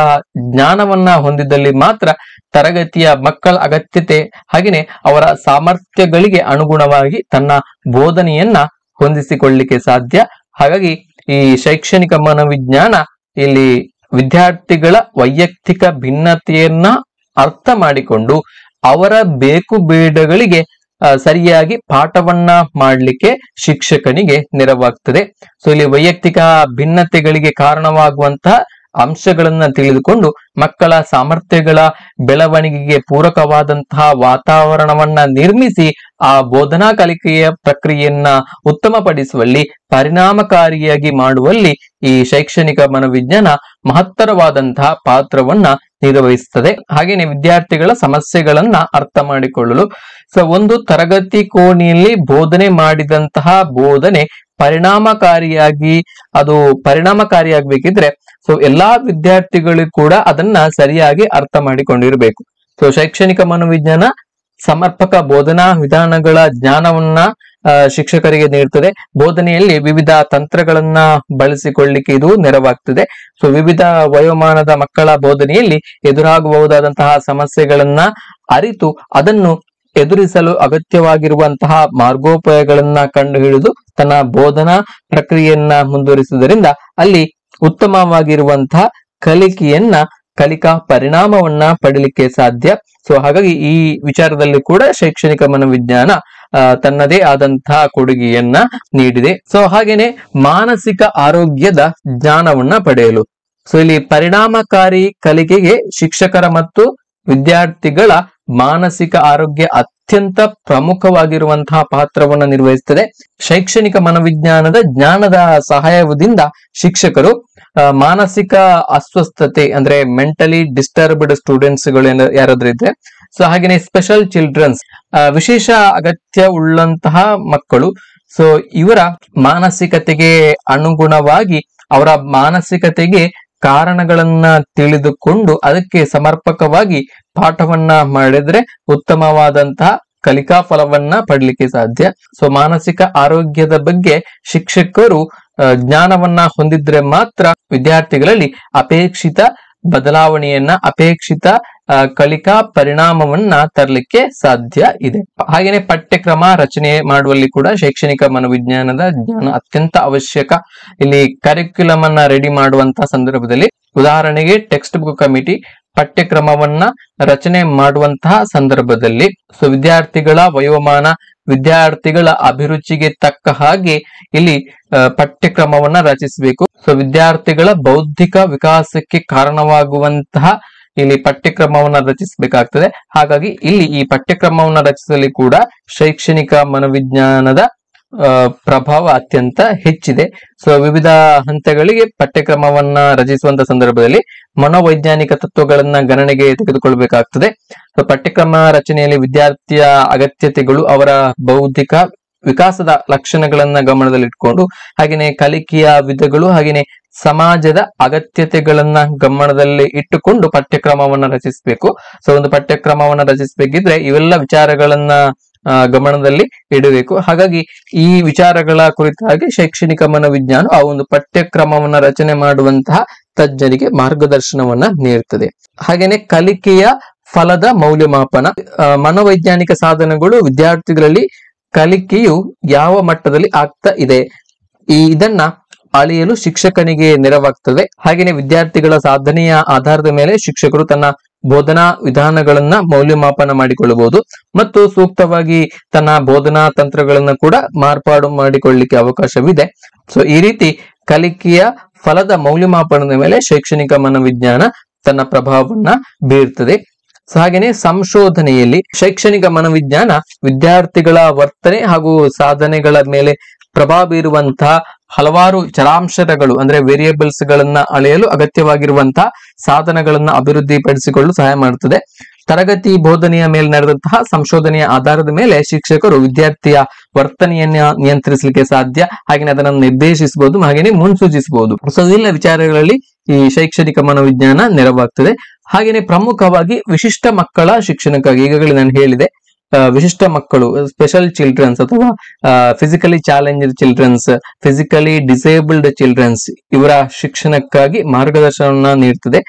ಜ್ಞಾನವನ್ನ ಹೊಂದಿದಲ್ಲಿ ಮಾತ್ರ ತರಗತಿಯ ಮಕ್ಕಳ ಅಗತ್ಯತೆ ಹಾಗೆಯೇ ಅವರ ಸಾಮರ್ಥ್ಯಗಳಿಗೆ ಅನುಗುಣವಾಗಿ ತನ್ನ ಬೋಧನೆಯನ್ನ ಹೊಂದಿಸಿಕೊಳ್ಳಲಿಕ್ಕೆ ಸಾಧ್ಯ. ಹಾಗಾಗಿ ಈ ಶೈಕ್ಷಣಿಕ ಮನೋವಿಜ್ಞಾನ ಇಲ್ಲಿ ವಿದ್ಯಾರ್ಥಿಗಳ ವೈಯಕ್ತಿಕ ಭಿನ್ನತೆಯನ್ನ ಅರ್ಥ ಮಾಡಿಕೊಂಡು ಅವರ ಬೇಕು ಬೇಡಗಳಿಗೆ ಸರಿಯಾಗಿ ಪಾಠವನ್ನ ಮಾಡಲಿಕ್ಕೆ ಶಿಕ್ಷಕನಿಗೆ ನೆರವಾಗ್ತದೆ. ಸೊ ಇಲ್ಲಿ ವೈಯಕ್ತಿಕ ಭಿನ್ನತೆಗಳಿಗೆ ಕಾರಣವಾಗುವಂತಹ ಅಂಶಗಳನ್ನ ತಿಳಿದುಕೊಂಡು ಮಕ್ಕಳ ಸಾಮರ್ಥ್ಯಗಳ ಬೆಳವಣಿಗೆಗೆ ಪೂರಕವಾದಂತಹ ವಾತಾವರಣವನ್ನ ನಿರ್ಮಿಸಿ ಆ ಬೋಧನಾ ಕಲಿಕೆಯ ಪ್ರಕ್ರಿಯೆಯನ್ನ ಉತ್ತಮಪಡಿಸುವಲ್ಲಿ ಪರಿಣಾಮಕಾರಿಯಾಗಿ ಮಾಡುವಲ್ಲಿ ಈ ಶೈಕ್ಷಣಿಕ ಮನೋವಿಜ್ಞಾನ ಮಹತ್ತರವಾದಂತಹ ಪಾತ್ರವನ್ನ ನಿರ್ವಹಿಸುತ್ತದೆ. ಹಾಗೇನೆ ವಿದ್ಯಾರ್ಥಿಗಳ ಸಮಸ್ಯೆಗಳನ್ನ ಅರ್ಥ ಮಾಡಿಕೊಳ್ಳಲು ಒಂದು ತರಗತಿ ಕೋಣೆಯಲ್ಲಿ ಬೋಧನೆ ಮಾಡಿದಂತಹ ಬೋಧನೆ ಪರಿಣಾಮಕಾರಿಯಾಗಬೇಕಿದ್ರೆ ಎಲ್ಲಾ ವಿದ್ಯಾರ್ಥಿಗಳು ಕೂಡ ಅದನ್ನ ಸರಿಯಾಗಿ ಅರ್ಥ ಮಾಡಿಕೊಂಡಿರಬೇಕು. ಶೈಕ್ಷಣಿಕ ಮನೋವಿಜ್ಞಾನ ಸಮರ್ಪಕ ಬೋಧನಾ ವಿಧಾನಗಳ ಜ್ಞಾನವನ್ನ ಶಿಕ್ಷಕರಿಗೆ ನೀಡುತ್ತದೆ. ಬೋಧನೆಯಲ್ಲಿ ವಿವಿಧ ತಂತ್ರಗಳನ್ನ ಬಳಸಿಕೊಳ್ಳಿಕ್ಕೆ ಇದು ನೆರವಾಗ್ತದೆ. ವಿವಿಧ ವಯೋಮಾನದ ಮಕ್ಕಳ ಬೋಧನೆಯಲ್ಲಿ ಎದುರಾಗಬಹುದಾದಂತಹ ಸಮಸ್ಯೆಗಳನ್ನ ಅರಿತು ಅದನ್ನು ಎದುರಿಸಲು ಅಗತ್ಯವಾಗಿರುವಂತಹ ಮಾರ್ಗೋಪಾಯಗಳನ್ನ ಕಂಡುಹಿಡಿದು ತನ್ನ ಬೋಧನಾ ಪ್ರಕ್ರಿಯೆಯನ್ನ ಮುಂದುವರಿಸುವುದರಿಂದ ಅಲ್ಲಿ ಉತ್ತಮವಾಗಿರುವಂತಹ ಕಲಿಕಾ ಪರಿಣಾಮವನ್ನ ಪಡೀಲಿಕ್ಕೆ ಸಾಧ್ಯ. ಹಾಗಾಗಿ ಈ ವಿಚಾರದಲ್ಲಿ ಕೂಡ ಶೈಕ್ಷಣಿಕ ಮನೋವಿಜ್ಞಾನ ತನ್ನದೇ ಆದಂತಹ ಕೊಡುಗೆಯನ್ನ ನೀಡಿದೆ. ಹಾಗೇನೆ ಮಾನಸಿಕ ಆರೋಗ್ಯದ ಜ್ಞಾನವನ್ನ ಪಡೆಯಲು ಇಲ್ಲಿ ಪರಿಣಾಮಕಾರಿ ಕಲಿಕೆಗೆ ಶಿಕ್ಷಕರ ಮತ್ತು ವಿದ್ಯಾರ್ಥಿಗಳ ಮಾನಸಿಕ ಆರೋಗ್ಯ ಅತ್ಯಂತ ಪ್ರಮುಖವಾಗಿರುವಂತಹ ಪಾತ್ರವನ್ನು ನಿರ್ವಹಿಸುತ್ತದೆ. ಶೈಕ್ಷಣಿಕ ಮನೋವಿಜ್ಞಾನದ ಜ್ಞಾನದ ಸಹಾಯದಿಂದ ಶಿಕ್ಷಕರು ಮಾನಸಿಕ ಅಸ್ವಸ್ಥತೆ ಅಂದ್ರೆ ಮೆಂಟಲಿ ಡಿಸ್ಟರ್ಬ್ಡ್ ಸ್ಟೂಡೆಂಟ್ಸ್ ಗಳು ಯಾರಾದ್ರೂ ಇದ್ರೆ ಹಾಗೇನೆ ಸ್ಪೆಷಲ್ ಚಿಲ್ಡ್ರನ್ಸ್ ವಿಶೇಷ ಅಗತ್ಯ ಉಳ್ಳಂತಹ ಮಕ್ಕಳು ಇವರ ಮಾನಸಿಕತೆಗೆ ಅನುಗುಣವಾಗಿ ಅವರ ಮಾನಸಿಕತೆಗೆ ಕಾರಣಗಳನ್ನ ತಿಳಿದುಕೊಂಡು ಅದಕ್ಕೆ ಸಮರ್ಪಕವಾಗಿ ಪಾಠವನ್ನ ಮಾಡಿದ್ರೆ ಉತ್ತಮವಾದಂತಹ ಕಲಿಕಾ ಫಲವನ್ನ ಪಡಲಿಕ್ಕೆ ಸಾಧ್ಯ. ಮಾನಸಿಕ ಆರೋಗ್ಯದ ಬಗ್ಗೆ ಶಿಕ್ಷಕರು ಜ್ಞಾನವನ್ನ ಹೊಂದಿದ್ರೆ ಮಾತ್ರ ವಿದ್ಯಾರ್ಥಿಗಳಲ್ಲಿ ಅಪೇಕ್ಷಿತ ಬದಲಾವಣೆಯನ್ನ ಅಪೇಕ್ಷಿತ ಕಲಿಕಾ ಪರಿಣಾಮವನ್ನ ತರಲಿಕ್ಕೆ ಸಾಧ್ಯ ಇದೆ. ಹಾಗೇನೆ ಪಠ್ಯಕ್ರಮ ರಚನೆ ಮಾಡುವಲ್ಲಿ ಕೂಡ ಶೈಕ್ಷಣಿಕ ಮನೋವಿಜ್ಞಾನದ ಜ್ಞಾನ ಅತ್ಯಂತ ಅವಶ್ಯಕ. ಇಲ್ಲಿ ಕರಿಕ್ಯುಲಮ್ ಅನ್ನ ರೆಡಿ ಮಾಡುವಂತಹ ಸಂದರ್ಭದಲ್ಲಿ ಉದಾಹರಣೆಗೆ ಟೆಕ್ಸ್ಟ್ ಬುಕ್ ಕಮಿಟಿ ಪಠ್ಯಕ್ರಮವನ್ನ ರಚನೆ ಮಾಡುವಂತಹ ಸಂದರ್ಭದಲ್ಲಿ ವಿದ್ಯಾರ್ಥಿಗಳ ವಯೋಮಾನ ವಿದ್ಯಾರ್ಥಿಗಳ ಅಭಿರುಚಿಗೆ ತಕ್ಕ ಹಾಗೆ ಇಲ್ಲಿ ಪಠ್ಯಕ್ರಮವನ್ನ ರಚಿಸಬೇಕು. ವಿದ್ಯಾರ್ಥಿಗಳ ಬೌದ್ಧಿಕ ವಿಕಾಸಕ್ಕೆ ಕಾರಣವಾಗುವಂತಹ ಇಲ್ಲಿ ಪಠ್ಯಕ್ರಮವನ್ನ ರಚಿಸಬೇಕಾಗ್ತದೆ. ಹಾಗಾಗಿ ಇಲ್ಲಿ ಈ ಪಠ್ಯಕ್ರಮವನ್ನ ರಚಿಸಲಿ ಕೂಡ ಶೈಕ್ಷಣಿಕ ಮನೋವಿಜ್ಞಾನದ ಪ್ರಭಾವ ಅತ್ಯಂತ ಹೆಚ್ಚಿದೆ. ವಿವಿಧ ಹಂತಗಳಿಗೆ ಪಠ್ಯಕ್ರಮವನ್ನ ರಚಿಸುವಂತ ಸಂದರ್ಭದಲ್ಲಿ ಮನೋವೈಜ್ಞಾನಿಕ ತತ್ವಗಳನ್ನ ಗಣನೆಗೆ ತೆಗೆದುಕೊಳ್ಬೇಕಾಗ್ತದೆ. ಪಠ್ಯಕ್ರಮ ರಚನೆಯಲ್ಲಿ ವಿದ್ಯಾರ್ಥಿಯ ಅಗತ್ಯತೆಗಳು ಅವರ ಬೌದ್ಧಿಕ ವಿಕಾಸದ ಲಕ್ಷಣಗಳನ್ನ ಗಮನದಲ್ಲಿಟ್ಕೊಂಡು ಹಾಗೇನೆ ಕಲಿಕೆಯ ವಿಧಗಳು ಹಾಗೇನೆ ಸಮಾಜದ ಅಗತ್ಯತೆಗಳನ್ನ ಗಮನದಲ್ಲಿ ಇಟ್ಟುಕೊಂಡು ಪಠ್ಯಕ್ರಮವನ್ನ ರಚಿಸಬೇಕು. ಒಂದು ಪಠ್ಯಕ್ರಮವನ್ನ ರಚಿಸಬೇಕಿದ್ರೆ ಇವೆಲ್ಲ ವಿಚಾರಗಳನ್ನ ಗಮನದಲ್ಲಿ ಇಡಬೇಕು. ಹಾಗಾಗಿ ಈ ವಿಚಾರಗಳ ಕುರಿತಾಗಿ ಶೈಕ್ಷಣಿಕ ಮನೋವಿಜ್ಞಾನ ಆ ಒಂದು ಪಠ್ಯಕ್ರಮವನ್ನ ರಚನೆ ಮಾಡುವಂತಹ ತಜ್ಞರಿಗೆ ಮಾರ್ಗದರ್ಶನವನ್ನ ನೀಡುತ್ತದೆ. ಹಾಗೇನೆ ಕಲಿಕೆಯ ಫಲದ ಮೌಲ್ಯಮಾಪನ ಮನೋವೈಜ್ಞಾನಿಕ ಸಾಧನಗಳು ವಿದ್ಯಾರ್ಥಿಗಳಲ್ಲಿ ಕಲಿಕೆಯು ಯಾವ ಮಟ್ಟದಲ್ಲಿ ಆಗ್ತಾ ಇದೆ ಇದನ್ನ ಅಳೆಯಲು ಶಿಕ್ಷಕನಿಗೆ ನೆರವಾಗ್ತದೆ. ಹಾಗೇನೆ ವಿದ್ಯಾರ್ಥಿಗಳ ಸಾಧನೆಯ ಆಧಾರದ ಮೇಲೆ ಶಿಕ್ಷಕರು ತನ್ನ ಬೋಧನಾ ವಿಧಾನಗಳನ್ನ ಮೌಲ್ಯಮಾಪನ ಮಾಡಿಕೊಳ್ಳಬಹುದು ಮತ್ತು ಸೂಕ್ತವಾಗಿ ತನ್ನ ಬೋಧನಾ ತಂತ್ರಗಳನ್ನ ಕೂಡ ಮಾರ್ಪಾಡು ಮಾಡಿಕೊಳ್ಳಲಿಕ್ಕೆ ಅವಕಾಶವಿದೆ. ಈ ರೀತಿ ಕಲಿಕೆಯ ಫಲದ ಮೌಲ್ಯಮಾಪನದ ಮೇಲೆ ಶೈಕ್ಷಣಿಕ ಮನೋವಿಜ್ಞಾನ ತನ್ನ ಪ್ರಭಾವವನ್ನ ಬೀರ್ತದೆ. ಹಾಗೇನೆ ಸಂಶೋಧನೆಯಲ್ಲಿ ಶೈಕ್ಷಣಿಕ ಮನೋವಿಜ್ಞಾನ ವಿದ್ಯಾರ್ಥಿಗಳ ವರ್ತನೆ ಹಾಗೂ ಸಾಧನೆಗಳ ಮೇಲೆ ಪ್ರಭಾವ ಬೀರುವಂತಹ ಹಲವಾರು ಚರಾಂಶಗಳು ಅಂದ್ರೆ ವೇರಿಯೇಬಲ್ಸ್ ಗಳನ್ನ ಅಳೆಯಲು ಅಗತ್ಯವಾಗಿರುವಂತಹ ಸಾಧನಗಳನ್ನ ಅಭಿವೃದ್ಧಿಪಡಿಸಿಕೊಳ್ಳಲು ಸಹಾಯ ಮಾಡುತ್ತದೆ. ತರಗತಿ ಬೋಧನೆಯ ಮೇಲೆ ನಡೆದಂತಹ ಸಂಶೋಧನೆಯ ಆಧಾರದ ಮೇಲೆ ಶಿಕ್ಷಕರು ವಿದ್ಯಾರ್ಥಿಯ ವರ್ತನೆಯನ್ನ ನಿಯಂತ್ರಿಸಲಿಕ್ಕೆ ಸಾಧ್ಯ. ಹಾಗೆಯೇ ಅದನ್ನು ನಿರ್ದೇಶಿಸಬಹುದು ಹಾಗೆಯೇ ಮುನ್ಸೂಚಿಸಬಹುದು. ಎಲ್ಲ ವಿಚಾರಗಳಲ್ಲಿ ಈ ಶೈಕ್ಷಣಿಕ ಮನೋವಿಜ್ಞಾನ ನೆರವಾಗ್ತದೆ. ಹಾಗೆಯೇ ಪ್ರಮುಖವಾಗಿ ವಿಶಿಷ್ಟ ಮಕ್ಕಳ ಶಿಕ್ಷಣಕ್ಕಾಗಿ ಈಗಾಗಲೇ ನಾನು ಹೇಳಿದೆ, ವಿಶಿಷ್ಟ ಮಕ್ಕಳು ಸ್ಪೆಷಲ್ ಚಿಲ್ಡ್ರನ್ಸ್ ಅಥವಾ physically challenged childrens, physically disabled childrens ಇವರ ಶಿಕ್ಷಣಕ್ಕಾಗಿ ಮಾರ್ಗದರ್ಶನವನ್ನ ನೀಡುತ್ತದೆ.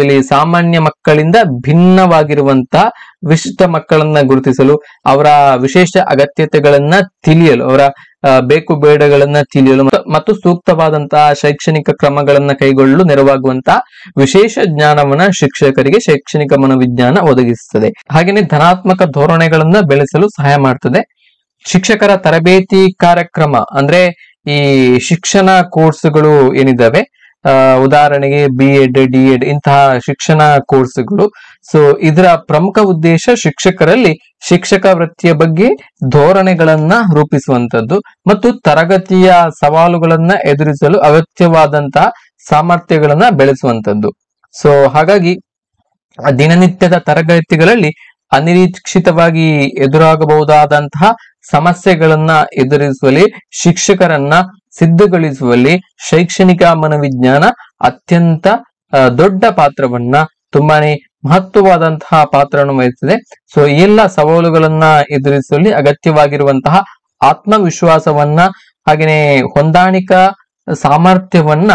ಇಲ್ಲಿ ಸಾಮಾನ್ಯ ಮಕ್ಕಳಿಂದ ಭಿನ್ನವಾಗಿರುವಂತಹ ವಿಶಿಷ್ಟ ಮಕ್ಕಳನ್ನ ಗುರುತಿಸಲು, ಅವರ ವಿಶೇಷ ಅಗತ್ಯತೆಗಳನ್ನ ತಿಳಿಯಲು, ಅವರ ಬೇಕು ಬೇಡಗಳನ್ನ ತಿಳಿಯಲು ಮತ್ತು ಸೂಕ್ತವಾದಂತಹ ಶೈಕ್ಷಣಿಕ ಕ್ರಮಗಳನ್ನ ಕೈಗೊಳ್ಳಲು ನೆರವಾಗುವಂತಹ ವಿಶೇಷ ಜ್ಞಾನವನ್ನ ಶಿಕ್ಷಕರಿಗೆ ಶೈಕ್ಷಣಿಕ ಮನೋವಿಜ್ಞಾನ ಒದಗಿಸುತ್ತದೆ. ಹಾಗೆಯೇ ಧನಾತ್ಮಕ ಧೋರಣೆಗಳನ್ನ ಬೆಳೆಸಲು ಸಹಾಯ ಮಾಡ್ತದೆ. ಶಿಕ್ಷಕರ ತರಬೇತಿ ಕಾರ್ಯಕ್ರಮ ಅಂದ್ರೆ ಈ ಶಿಕ್ಷಣ ಕೋರ್ಸ್ಗಳು ಏನಿದಾವೆ ಉದಾಹರಣೆಗೆ B.Ed, D.Ed ಇಂತಹ ಶಿಕ್ಷಣ ಕೋರ್ಸ್ಗಳು. ಸೊ ಇದರ ಪ್ರಮುಖ ಉದ್ದೇಶ ಶಿಕ್ಷಕರಲ್ಲಿ ಶಿಕ್ಷಕ ವೃತ್ತಿಯ ಬಗ್ಗೆ ಧೋರಣೆಗಳನ್ನ ರೂಪಿಸುವಂತದ್ದು ಮತ್ತು ತರಗತಿಯ ಸವಾಲುಗಳನ್ನ ಎದುರಿಸಲು ಅಗತ್ಯವಾದಂತಹ ಸಾಮರ್ಥ್ಯಗಳನ್ನ ಬೆಳೆಸುವಂತದ್ದು. ಸೊ ಹಾಗಾಗಿ ದಿನನಿತ್ಯದ ತರಗತಿಗಳಲ್ಲಿ ಅನಿರೀಕ್ಷಿತವಾಗಿ ಎದುರಾಗಬಹುದಾದಂತಹ ಸಮಸ್ಯೆಗಳನ್ನ ಎದುರಿಸುವಲ್ಲಿ ಶಿಕ್ಷಕರನ್ನ ಸಿದ್ಧಗೊಳಿಸುವಲ್ಲಿ ಶೈಕ್ಷಣಿಕ ಮನೋವಿಜ್ಞಾನ ಅತ್ಯಂತ ದೊಡ್ಡ ಪಾತ್ರವನ್ನ, ತುಂಬಾನೇ ಮಹತ್ವವಾದಂತಹ ಪಾತ್ರವನ್ನು ವಹಿಸುತ್ತದೆ. ಸೊ ಈ ಎಲ್ಲ ಸವಾಲುಗಳನ್ನ ಎದುರಿಸುವಲ್ಲಿ ಅಗತ್ಯವಾಗಿರುವಂತಹ ಆತ್ಮವಿಶ್ವಾಸವನ್ನ ಹಾಗೆಯೇ ಹೊಂದಾಣಿಕಾ ಸಾಮರ್ಥ್ಯವನ್ನ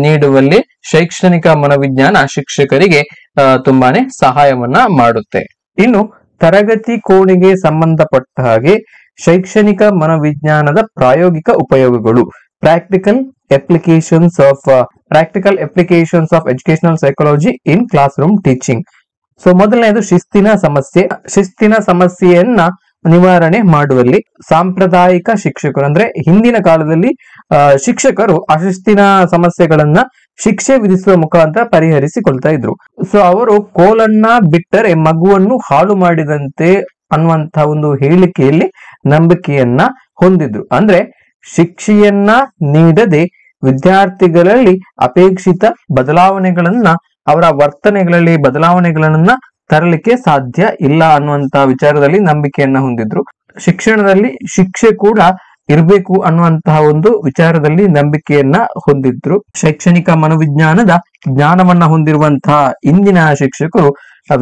ನೀಡುವಲ್ಲಿ ಶೈಕ್ಷಣಿಕ ಮನೋವಿಜ್ಞಾನ ಶಿಕ್ಷಕರಿಗೆ ತುಂಬಾನೇ ಸಹಾಯವನ್ನ ಮಾಡುತ್ತೆ. ಇನ್ನು ತರಗತಿ ಕೋಣೆಗೆ ಸಂಬಂಧಪಟ್ಟ ಹಾಗೆ ಶೈಕ್ಷಣಿಕ ಮನೋವಿಜ್ಞಾನದ ಪ್ರಾಯೋಗಿಕ ಉಪಯೋಗಗಳು, practical applications of educational psychology in class room teaching. So ಮೊದಲನೇದು ಶಿಸ್ತಿನ ಸಮಸ್ಯೆಯನ್ನ ನಿವಾರಣೆ ಮಾಡುವಲ್ಲಿ ಸಾಂಪ್ರದಾಯಿಕ ಶಿಕ್ಷಕರು ಅಂದ್ರೆ ಹಿಂದಿನ ಕಾಲದಲ್ಲಿ ಶಿಕ್ಷಕರು ಅಶಿಸ್ತಿನ ಸಮಸ್ಯೆಗಳನ್ನ ಶಿಕ್ಷೆ ವಿಧಿಸುವ ಮುಖಾಂತರ ಪರಿಹರಿಸಿಕೊಳ್ತಾ ಇದ್ರು. ಸೊ ಅವರು ಕೋಲನ್ನ ಬಿಟ್ಟರೆ ಮಗುವನ್ನು ಹಾಳು ಮಾಡಿದಂತೆ ಅನ್ನುವಂತಹ ಒಂದು ಹೇಳಿಕೆಯಲ್ಲಿ ನಂಬಿಕೆಯನ್ನ ಹೊಂದಿದ್ರು. ಅಂದ್ರೆ ಶಿಕ್ಷೆಯನ್ನ ನೀಡದೆ ವಿದ್ಯಾರ್ಥಿಗಳಲ್ಲಿ ಅಪೇಕ್ಷಿತ ಬದಲಾವಣೆಗಳನ್ನ, ಅವರ ವರ್ತನೆಗಳಲ್ಲಿ ಬದಲಾವಣೆಗಳನ್ನ ತರಲಿಕ್ಕೆ ಸಾಧ್ಯ ಇಲ್ಲ ಅನ್ನುವಂತ ವಿಚಾರದಲ್ಲಿ ನಂಬಿಕೆಯನ್ನ ಹೊಂದಿದ್ರು. ಶಿಕ್ಷಣದಲ್ಲಿ ಶಿಕ್ಷೆ ಕೂಡ ಇರಬೇಕು ಅನ್ನುವಂತಹ ಒಂದು ವಿಚಾರದಲ್ಲಿ ನಂಬಿಕೆಯನ್ನ ಹೊಂದಿದ್ರು. ಶೈಕ್ಷಣಿಕ ಮನೋವಿಜ್ಞಾನದ ಜ್ಞಾನವನ್ನ ಹೊಂದಿರುವಂತಹ ಇಂದಿನ ಶಿಕ್ಷಕರು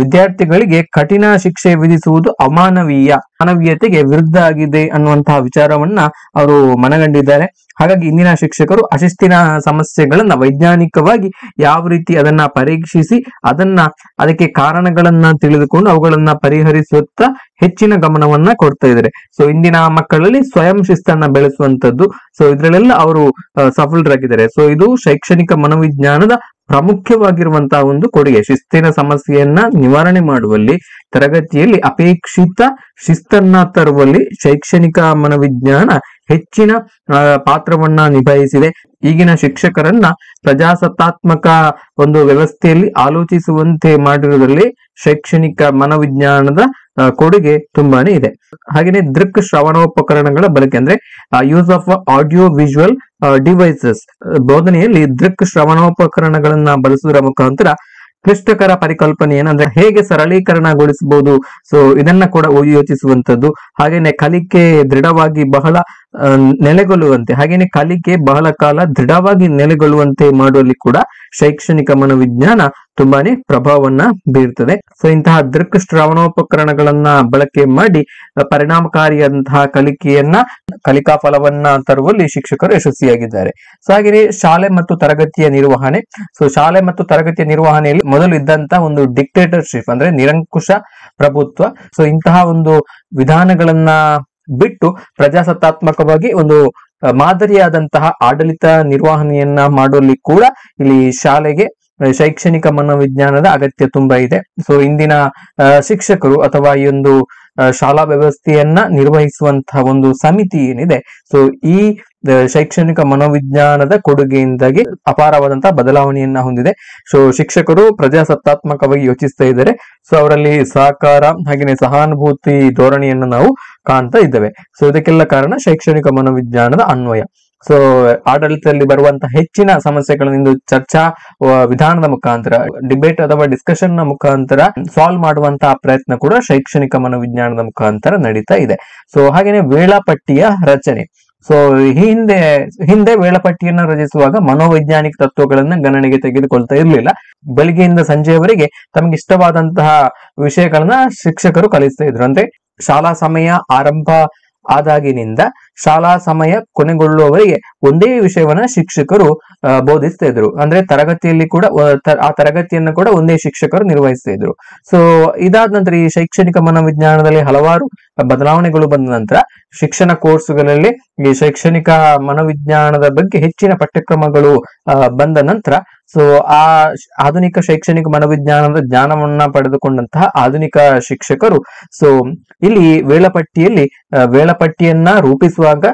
ವಿದ್ಯಾರ್ಥಿಗಳಿಗೆ ಕಠಿಣ ಶಿಕ್ಷೆ ವಿಧಿಸುವುದು ಮಾನವೀಯತೆಗೆ ವಿರುದ್ಧ ಆಗಿದೆ ಅನ್ನುವಂತಹ ವಿಚಾರವನ್ನ ಅವರು ಮನಗಂಡಿದ್ದಾರೆ. ಹಾಗಾಗಿ ಇಂದಿನ ಶಿಕ್ಷಕರು ಅಶಿಸ್ತಿನ ಸಮಸ್ಯೆಗಳನ್ನ ವೈಜ್ಞಾನಿಕವಾಗಿ ಯಾವ ರೀತಿ ಅದನ್ನ ಪರೀಕ್ಷಿಸಿ ಅದಕ್ಕೆ ಕಾರಣಗಳನ್ನ ತಿಳಿದುಕೊಂಡು ಅವುಗಳನ್ನ ಪರಿಹರಿಸುತ್ತ ಹೆಚ್ಚಿನ ಗಮನವನ್ನ ಕೊಡ್ತಾ ಇದ್ದಾರೆ. ಸೊ ಇಂದಿನ ಮಕ್ಕಳಲ್ಲಿ ಸ್ವಯಂ ಶಿಸ್ತನ್ನ ಬೆಳೆಸುವಂತದ್ದು, ಸೊ ಇದ್ರಲ್ಲೆಲ್ಲ ಅವರು ಸಫಲರಾಗಿದ್ದಾರೆ. ಸೊ ಇದು ಶೈಕ್ಷಣಿಕ ಮನೋವಿಜ್ಞಾನದ ಪ್ರಾಮುಖ್ಯವಾಗಿರುವಂತಹ ಒಂದು ಕೊಡುಗೆ. ಶಿಸ್ತಿನ ಸಮಸ್ಯೆಯನ್ನ ನಿವಾರಣೆ ಮಾಡುವಲ್ಲಿ, ತರಗತಿಯಲ್ಲಿ ಅಪೇಕ್ಷಿತ ಶಿಸ್ತನ್ನ ತರುವಲ್ಲಿ ಶೈಕ್ಷಣಿಕ ಮನೋವಿಜ್ಞಾನ ಹೆಚ್ಚಿನ ಪಾತ್ರವನ್ನ ನಿಭಾಯಿಸಿದೆ. ಈಗಿನ ಶಿಕ್ಷಕರನ್ನ ಪ್ರಜಾಸತ್ತಾತ್ಮಕ ಒಂದು ವ್ಯವಸ್ಥೆಯಲ್ಲಿ ಆಲೋಚಿಸುವಂತೆ ಮಾಡಿರುವುದರಲ್ಲಿ ಶೈಕ್ಷಣಿಕ ಮನೋವಿಜ್ಞಾನದ ಕೊಡುಗೆ ತುಂಬಾನೇ ಇದೆ. ಹಾಗೆಯೇ ದೃಕ್ ಶ್ರವಣೋಪಕರಣಗಳ ಬಳಕೆ ಅಂದ್ರೆ use of audio visual devices, ಬೋಧನೆಯಲ್ಲಿ ದೃಕ್ ಶ್ರವಣೋಪಕರಣಗಳನ್ನ ಬಳಸುವುದರ ಮುಖಾಂತರ ಕ್ಲಿಷ್ಟಕರ ಪರಿಕಲ್ಪನೆಯನ್ನು ಅಂದ್ರೆ ಹೇಗೆ ಸರಳೀಕರಣಗೊಳಿಸಬಹುದು, ಸೊ ಇದನ್ನ ಕೂಡ ಯೋಚಿಸುವಂತದ್ದು. ಹಾಗೇನೆ ಕಲಿಕೆ ದೃಢವಾಗಿ ಬಹಳ ನೆಲೆಗೊಳ್ಳುವಂತೆ, ಹಾಗೇನೆ ಕಲಿಕೆ ಬಹಳ ಕಾಲ ದೃಢವಾಗಿ ನೆಲೆಗೊಳ್ಳುವಂತೆ ಮಾಡುವಲ್ಲಿ ಕೂಡ ಶೈಕ್ಷಣಿಕ ಮನೋವಿಜ್ಞಾನ ತುಂಬಾನೇ ಪ್ರಭಾವವನ್ನ ಬೀರ್ತದೆ. ಸೊ ಇಂತಹ ದೃಕ್ ಶ್ರವಣೋಪಕರಣಗಳನ್ನ ಬಳಕೆ ಮಾಡಿ ಪರಿಣಾಮಕಾರಿಯಾದಂತಹ ಕಲಿಕಾ ಫಲವನ್ನ ತರುವಲ್ಲಿ ಶಿಕ್ಷಕರು ಯಶಸ್ವಿಯಾಗಿದ್ದಾರೆ. ಸೊ ಹಾಗೆಯೇ ಶಾಲೆ ಮತ್ತು ತರಗತಿಯ ನಿರ್ವಹಣೆ. ಸೊ ಶಾಲೆ ಮತ್ತು ತರಗತಿಯ ನಿರ್ವಹಣೆಯಲ್ಲಿ ಮೊದಲು ಇದ್ದಂತಹ ಒಂದು ಡಿಕ್ಟೇಟರ್ಶಿಪ್ ಅಂದ್ರೆ ನಿರಂಕುಶ ಪ್ರಭುತ್ವ, ಸೊ ಇಂತಹ ಒಂದು ವಿಧಾನಗಳನ್ನ ಬಿಟ್ಟು ಪ್ರಜಾಸತ್ತಾತ್ಮಕವಾಗಿ ಒಂದು ಮಾದರಿಯಾದಂತಹ ಆಡಳಿತ ನಿರ್ವಹಣೆಯನ್ನ ಮಾಡುವಲ್ಲಿ ಕೂಡ ಇಲ್ಲಿ ಶಾಲೆಗೆ ಶೈಕ್ಷಣಿಕ ಮನೋವಿಜ್ಞಾನದ ಅಗತ್ಯ ತುಂಬಾ ಇದೆ. ಸೊ ಇಂದಿನ ಶಿಕ್ಷಕರು ಅಥವಾ ಈ ಒಂದು ಶಾಲಾ ವ್ಯವಸ್ಥೆಯನ್ನ ನಿರ್ವಹಿಸುವಂತಹ ಒಂದು ಸಮಿತಿ ಏನಿದೆ, ಸೊ ಈ ಶೈಕ್ಷಣಿಕ ಮನೋವಿಜ್ಞಾನದ ಕೊಡುಗೆಯಿಂದಾಗಿ ಅಪಾರವಾದಂತಹ ಬದಲಾವಣೆಯನ್ನ ಹೊಂದಿದೆ. ಸೊ ಶಿಕ್ಷಕರು ಪ್ರಜಾಸತ್ತಾತ್ಮಕವಾಗಿ ಯೋಚಿಸ್ತಾ ಇದ್ದಾರೆ. ಸೊ ಅವರಲ್ಲಿ ಸಹಕಾರ ಹಾಗೆಯೇ ಸಹಾನುಭೂತಿ ಧೋರಣೆಯನ್ನು ನಾವು ಕಾಣ್ತಾ ಇದ್ದೇವೆ. ಸೊ ಇದಕ್ಕೆಲ್ಲ ಕಾರಣ ಶೈಕ್ಷಣಿಕ ಮನೋವಿಜ್ಞಾನದ ಅನ್ವಯ. ಸೊ ಆಡಳಿತದಲ್ಲಿ ಬರುವಂತಹ ಹೆಚ್ಚಿನ ಸಮಸ್ಯೆಗಳನ್ನು ಚರ್ಚಾ ವಿಧಾನದ ಮುಖಾಂತರ, ಡಿಬೇಟ್ ಅಥವಾ ಡಿಸ್ಕಷನ್ ನ ಮುಖಾಂತರ ಸಾಲ್ವ್ ಮಾಡುವಂತಹ ಪ್ರಯತ್ನ ಕೂಡ ಶೈಕ್ಷಣಿಕ ಮನೋವಿಜ್ಞಾನದ ಮುಖಾಂತರ ನಡೀತಾ ಇದೆ. ಸೊ ಹಾಗೇನೆ ವೇಳಾಪಟ್ಟಿಯ ರಚನೆ. ಸೊ ಹಿಂದೆ ವೇಳಾಪಟ್ಟಿಯನ್ನ ರಚಿಸುವಾಗ ಮನೋವೈಜ್ಞಾನಿಕ ತತ್ವಗಳನ್ನ ಗಣನೆಗೆ ತೆಗೆದುಕೊಳ್ತಾ ಇರಲಿಲ್ಲ. ಬೆಳಿಗ್ಗೆಯಿಂದ ಸಂಜೆಯವರೆಗೆ ತಮಗೆ ಇಷ್ಟವಾದಂತಹ ವಿಷಯಗಳನ್ನ ಶಿಕ್ಷಕರು ಕಲಿಸ್ತಾ ಇದ್ರು. ಅಂದ್ರೆ ಶಾಲಾ ಸಮಯ ಆರಂಭ ಆದಾಗಿನಿಂದ ಶಾಲಾ ಸಮಯ ಕೊನೆಗೊಳ್ಳುವವರೆಗೆ ಒಂದೇ ವಿಷಯವನ್ನ ಶಿಕ್ಷಕರು ಬೋಧಿಸ್ತಾ ಇದ್ರು. ಅಂದ್ರೆ ತರಗತಿಯಲ್ಲಿ ಕೂಡ ಆ ತರಗತಿಯನ್ನು ಕೂಡ ಒಂದೇ ಶಿಕ್ಷಕರು ನಿರ್ವಹಿಸ್ತಾ ಇದ್ರು. ಸೊ ಇದಾದ ನಂತರ ಈ ಶೈಕ್ಷಣಿಕ ಮನೋವಿಜ್ಞಾನದಲ್ಲಿ ಹಲವಾರು ಬದಲಾವಣೆಗಳು ಬಂದ ನಂತರ ಶಿಕ್ಷಣ ಕೋರ್ಸ್ಗಳಲ್ಲಿ ಈ ಶೈಕ್ಷಣಿಕ ಮನೋವಿಜ್ಞಾನದ ಬಗ್ಗೆ ಹೆಚ್ಚಿನ ಪಠ್ಯಕ್ರಮಗಳು ಬಂದ ನಂತರ ಸೊ ಆ ಆಧುನಿಕ ಶೈಕ್ಷಣಿಕ ಮನೋವಿಜ್ಞಾನದ ಜ್ಞಾನವನ್ನ ಪಡೆದುಕೊಂಡಂತಹ ಆಧುನಿಕ ಶಿಕ್ಷಕರು ಸೊ ಇಲ್ಲಿ ವೇಳಾಪಟ್ಟಿಯನ್ನ ರೂಪಿಸುವಾಗ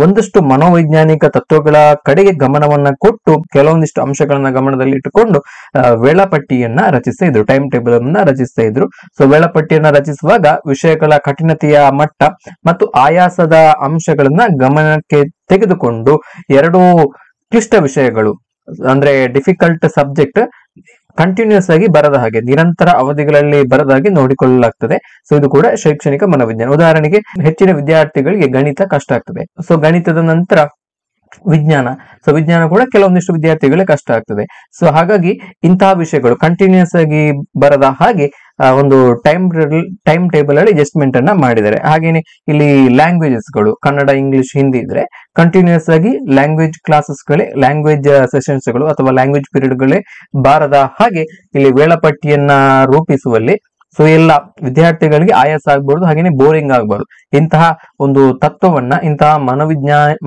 ಒಂದಷ್ಟು ಮನೋವೈಜ್ಞಾನಿಕ ತತ್ವಗಳ ಕಡೆಗೆ ಗಮನವನ್ನ ಕೊಟ್ಟು ಕೆಲವೊಂದಿಷ್ಟು ಅಂಶಗಳನ್ನ ಗಮನದಲ್ಲಿ ಇಟ್ಟುಕೊಂಡು ವೇಳಾಪಟ್ಟಿಯನ್ನ ರಚಿಸ್ತಾ ಇದ್ರು, ಟೈಮ್ ಟೇಬಲ್ ಅನ್ನ ರಚಿಸ್ತಾ ಇದ್ರು. ಸೊ ವೇಳಾಪಟ್ಟಿಯನ್ನ ರಚಿಸುವಾಗ ವಿಷಯಗಳ ಕಠಿಣತೆಯ ಮಟ್ಟ ಮತ್ತು ಆಯಾಸದ ಅಂಶಗಳನ್ನ ಗಮನಕ್ಕೆ ತೆಗೆದುಕೊಂಡು ಎರಡು ಕ್ಲಿಷ್ಟ ವಿಷಯಗಳು ಅಂದ್ರೆ ಡಿಫಿಕಲ್ಟ್ ಸಬ್ಜೆಕ್ಟ್ ಕಂಟಿನ್ಯೂಸ್ ಆಗಿ ಬರದ ಹಾಗೆ, ನಿರಂತರ ಅವಧಿಗಳಲ್ಲಿ ಬರದ ಹಾಗೆ ನೋಡಿಕೊಳ್ಳಲಾಗ್ತದೆ. ಸೊ ಇದು ಕೂಡ ಶೈಕ್ಷಣಿಕ ಮನೋವಿಜ್ಞಾನ. ಉದಾಹರಣೆಗೆ ಹೆಚ್ಚಿನ ವಿದ್ಯಾರ್ಥಿಗಳಿಗೆ ಗಣಿತ ಕಷ್ಟ ಆಗ್ತದೆ. ಸೊ ಗಣಿತದ ನಂತರ ವಿಜ್ಞಾನ. ಸೊ ವಿಜ್ಞಾನ ಕೂಡ ಕೆಲವೊಂದಿಷ್ಟು ವಿದ್ಯಾರ್ಥಿಗಳಿಗೆ ಕಷ್ಟ ಆಗ್ತದೆ. ಸೊ ಹಾಗಾಗಿ ಇಂತಹ ವಿಷಯಗಳು ಕಂಟಿನ್ಯೂಸ್ ಆಗಿ ಬರದ ಹಾಗೆ ಒಂದು ಟೈಮ್ ಟೇಬಲ್ ಅಲ್ಲಿ ಅಡ್ಜಸ್ಟ್ಮೆಂಟ್ ಅನ್ನ ಮಾಡಿದ್ದಾರೆ. ಹಾಗೇನೆ ಇಲ್ಲಿ ಲ್ಯಾಂಗ್ವೇಜಸ್ ಗಳು ಕನ್ನಡ, ಇಂಗ್ಲಿಷ್, ಹಿಂದಿ ಇದ್ರೆ ಕಂಟಿನ್ಯೂಸ್ ಆಗಿ ಲ್ಯಾಂಗ್ವೇಜ್ ಕ್ಲಾಸಸ್ಗಳೇ, ಲ್ಯಾಂಗ್ವೇಜ್ ಸೆಷನ್ಸ್ ಗಳು ಅಥವಾ ಲ್ಯಾಂಗ್ವೇಜ್ ಪೀರಿಯಡ್ ಗಳೇ ಬಾರದ ಹಾಗೆ ಇಲ್ಲಿ ವೇಳಾಪಟ್ಟಿಯನ್ನ ರೂಪಿಸುವಲ್ಲಿ ಸೊ ಎಲ್ಲ ವಿದ್ಯಾರ್ಥಿಗಳಿಗೆ ಆಯಾಸ ಆಗ್ಬಾರ್ದು, ಹಾಗೇನೆ ಬೋರಿಂಗ್ ಆಗ್ಬಾರ್ದು. ಇಂತಹ ಒಂದು ತತ್ವವನ್ನ, ಇಂತಹ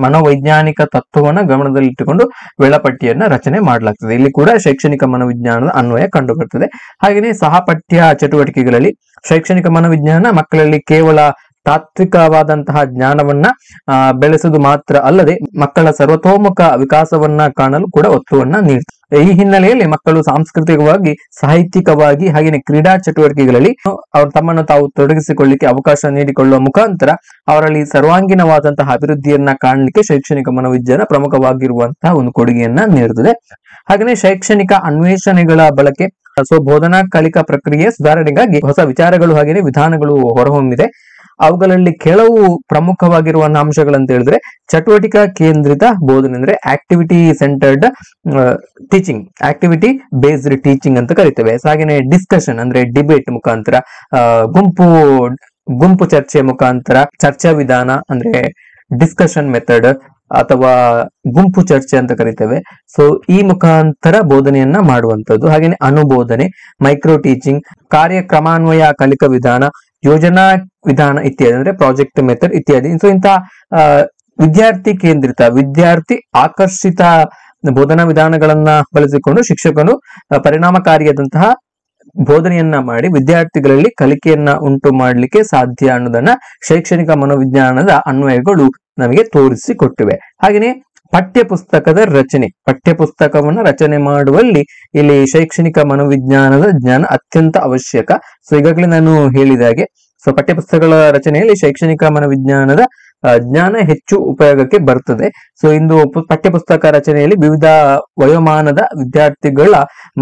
ಮನೋವೈಜ್ಞಾನಿಕ ತತ್ವವನ್ನ ಗಮನದಲ್ಲಿಟ್ಟುಕೊಂಡು ವೇಳಾಪಟ್ಟಿಯನ್ನ ರಚನೆ ಮಾಡಲಾಗ್ತದೆ. ಇಲ್ಲಿ ಕೂಡ ಶೈಕ್ಷಣಿಕ ಮನೋವಿಜ್ಞಾನದ ಅನ್ವಯ ಕಂಡು ಬರ್ತದೆ. ಹಾಗೆಯೇ ಸಹಪಠ್ಯ ಚಟುವಟಿಕೆಗಳಲ್ಲಿ ಶೈಕ್ಷಣಿಕ ಮನೋವಿಜ್ಞಾನ ಮಕ್ಕಳಲ್ಲಿ ಕೇವಲ ತಾತ್ವಿಕವಾದಂತಹ ಜ್ಞಾನವನ್ನ ಬೆಳೆಸುವುದು ಮಾತ್ರ ಅಲ್ಲದೆ ಮಕ್ಕಳ ಸರ್ವತೋಮುಖ ವಿಕಾಸವನ್ನ ಕಾಣಲು ಕೂಡ ಒತ್ತುವನ್ನ ನೀಡ್ತದೆ. ಈ ಹಿನ್ನೆಲೆಯಲ್ಲಿ ಮಕ್ಕಳು ಸಾಂಸ್ಕೃತಿಕವಾಗಿ, ಸಾಹಿತ್ಯಿಕವಾಗಿ ಹಾಗೆಯೇ ಕ್ರೀಡಾ ಚಟುವಟಿಕೆಗಳಲ್ಲಿ ಅವರು ತಮ್ಮನ್ನು ತಾವು ತೊಡಗಿಸಿಕೊಳ್ಳಿಕ್ಕೆ ಅವಕಾಶ ನೀಡಿಕೊಳ್ಳುವ ಮುಖಾಂತರ ಅವರಲ್ಲಿ ಸರ್ವಾಂಗೀಣವಾದಂತಹ ಅಭಿವೃದ್ಧಿಯನ್ನ ಕಾಣಲಿಕ್ಕೆ ಶೈಕ್ಷಣಿಕ ಮನೋವಿಜ್ಞಾನ ಪ್ರಮುಖವಾಗಿರುವಂತಹ ಒಂದು ಕೊಡುಗೆಯನ್ನ ನೀಡುತ್ತದೆ. ಹಾಗೆಯೇ ಶೈಕ್ಷಣಿಕ ಅನ್ವೇಷಣೆಗಳ ಬಳಕೆ. ಸೊ ಬೋಧನಾ ಕಲಿಕಾ ಪ್ರಕ್ರಿಯೆ ಸುಧಾರಣೆಗಾಗಿ ಹೊಸ ವಿಚಾರಗಳು ಹಾಗೆಯೇ ವಿಧಾನಗಳು ಹೊರಹೊಮ್ಮಿದೆ. ಅವುಗಳಲ್ಲಿ ಕೆಲವು ಪ್ರಮುಖವಾಗಿರುವ ಅಂಶಗಳಂತ ಹೇಳಿದ್ರೆ ಚಟುವಟಿಕಾ ಕೇಂದ್ರಿತ ಬೋಧನೆ ಅಂದ್ರೆ activity centred teaching, activity based teaching ಅಂತ ಕರಿತೇವೆ. ಹಾಗೇನೆ ಡಿಸ್ಕಷನ್ ಅಂದ್ರೆ ಡಿಬೇಟ್ ಮುಖಾಂತರ, ಗುಂಪು ಚರ್ಚೆ ಮುಖಾಂತರ, ಚರ್ಚಾ ವಿಧಾನ ಅಂದ್ರೆ ಡಿಸ್ಕಷನ್ ಮೆಥಡ್ ಅಥವಾ ಗುಂಪು ಚರ್ಚೆ ಅಂತ ಕರಿತೇವೆ. ಸೊ ಈ ಮುಖಾಂತರ ಬೋಧನೆಯನ್ನ ಮಾಡುವಂತದ್ದು. ಹಾಗೇನೆ ಅನುಬೋಧನೆ, ಮೈಕ್ರೋ ಟೀಚಿಂಗ್, ಕಾರ್ಯಕ್ರಮಾನ್ವಯ ಕಲಿಕಾ ವಿಧಾನ, ಯೋಜನಾ ವಿಧಾನ ಇತ್ಯಾದಿ ಅಂದ್ರೆ ಪ್ರಾಜೆಕ್ಟ್ ಮೆಥಡ್ ಇತ್ಯಾದಿ. ಸೊ ಇಂತಹ ವಿದ್ಯಾರ್ಥಿ ಕೇಂದ್ರಿತ, ವಿದ್ಯಾರ್ಥಿ ಆಕರ್ಷಿತ ಬೋಧನಾ ವಿಧಾನಗಳನ್ನ ಬಳಸಿಕೊಂಡು ಶಿಕ್ಷಕನು ಪರಿಣಾಮಕಾರಿಯಾದಂತಹ ಬೋಧನೆಯನ್ನ ಮಾಡಿ ವಿದ್ಯಾರ್ಥಿಗಳಲ್ಲಿ ಕಲಿಕೆಯನ್ನ ಉಂಟು ಮಾಡಲಿಕ್ಕೆ ಸಾಧ್ಯ ಅನ್ನೋದನ್ನ ಶೈಕ್ಷಣಿಕ ಮನೋವಿಜ್ಞಾನದ ಅನ್ವಯಗಳು ನಮಗೆ ತೋರಿಸಿಕೊಟ್ಟಿವೆ. ಹಾಗೆಯೇ ಪಠ್ಯ ಪುಸ್ತಕದ ರಚನೆ, ಪಠ್ಯ ಪುಸ್ತಕವನ್ನ ರಚನೆ ಮಾಡುವಲ್ಲಿ ಇಲ್ಲಿ ಶೈಕ್ಷಣಿಕ ಮನೋವಿಜ್ಞಾನದ ಜ್ಞಾನ ಅತ್ಯಂತ ಅವಶ್ಯಕ. ಸೊ ಈಗಾಗಲೇ ನಾನು ಹೇಳಿದ ಹಾಗೆ ಸೊ ಪಠ್ಯ ಪುಸ್ತಕಗಳ ರಚನೆಯಲ್ಲಿ ಶೈಕ್ಷಣಿಕ ಮನೋವಿಜ್ಞಾನದ ಜ್ಞಾನ ಹೆಚ್ಚು ಉಪಯೋಗಕ್ಕೆ ಬರ್ತದೆ. ಸೊ ಇಂದು ಪಠ್ಯ ಪುಸ್ತಕ ರಚನೆಯಲ್ಲಿ ವಿವಿಧ ವಯೋಮಾನದ ವಿದ್ಯಾರ್ಥಿಗಳ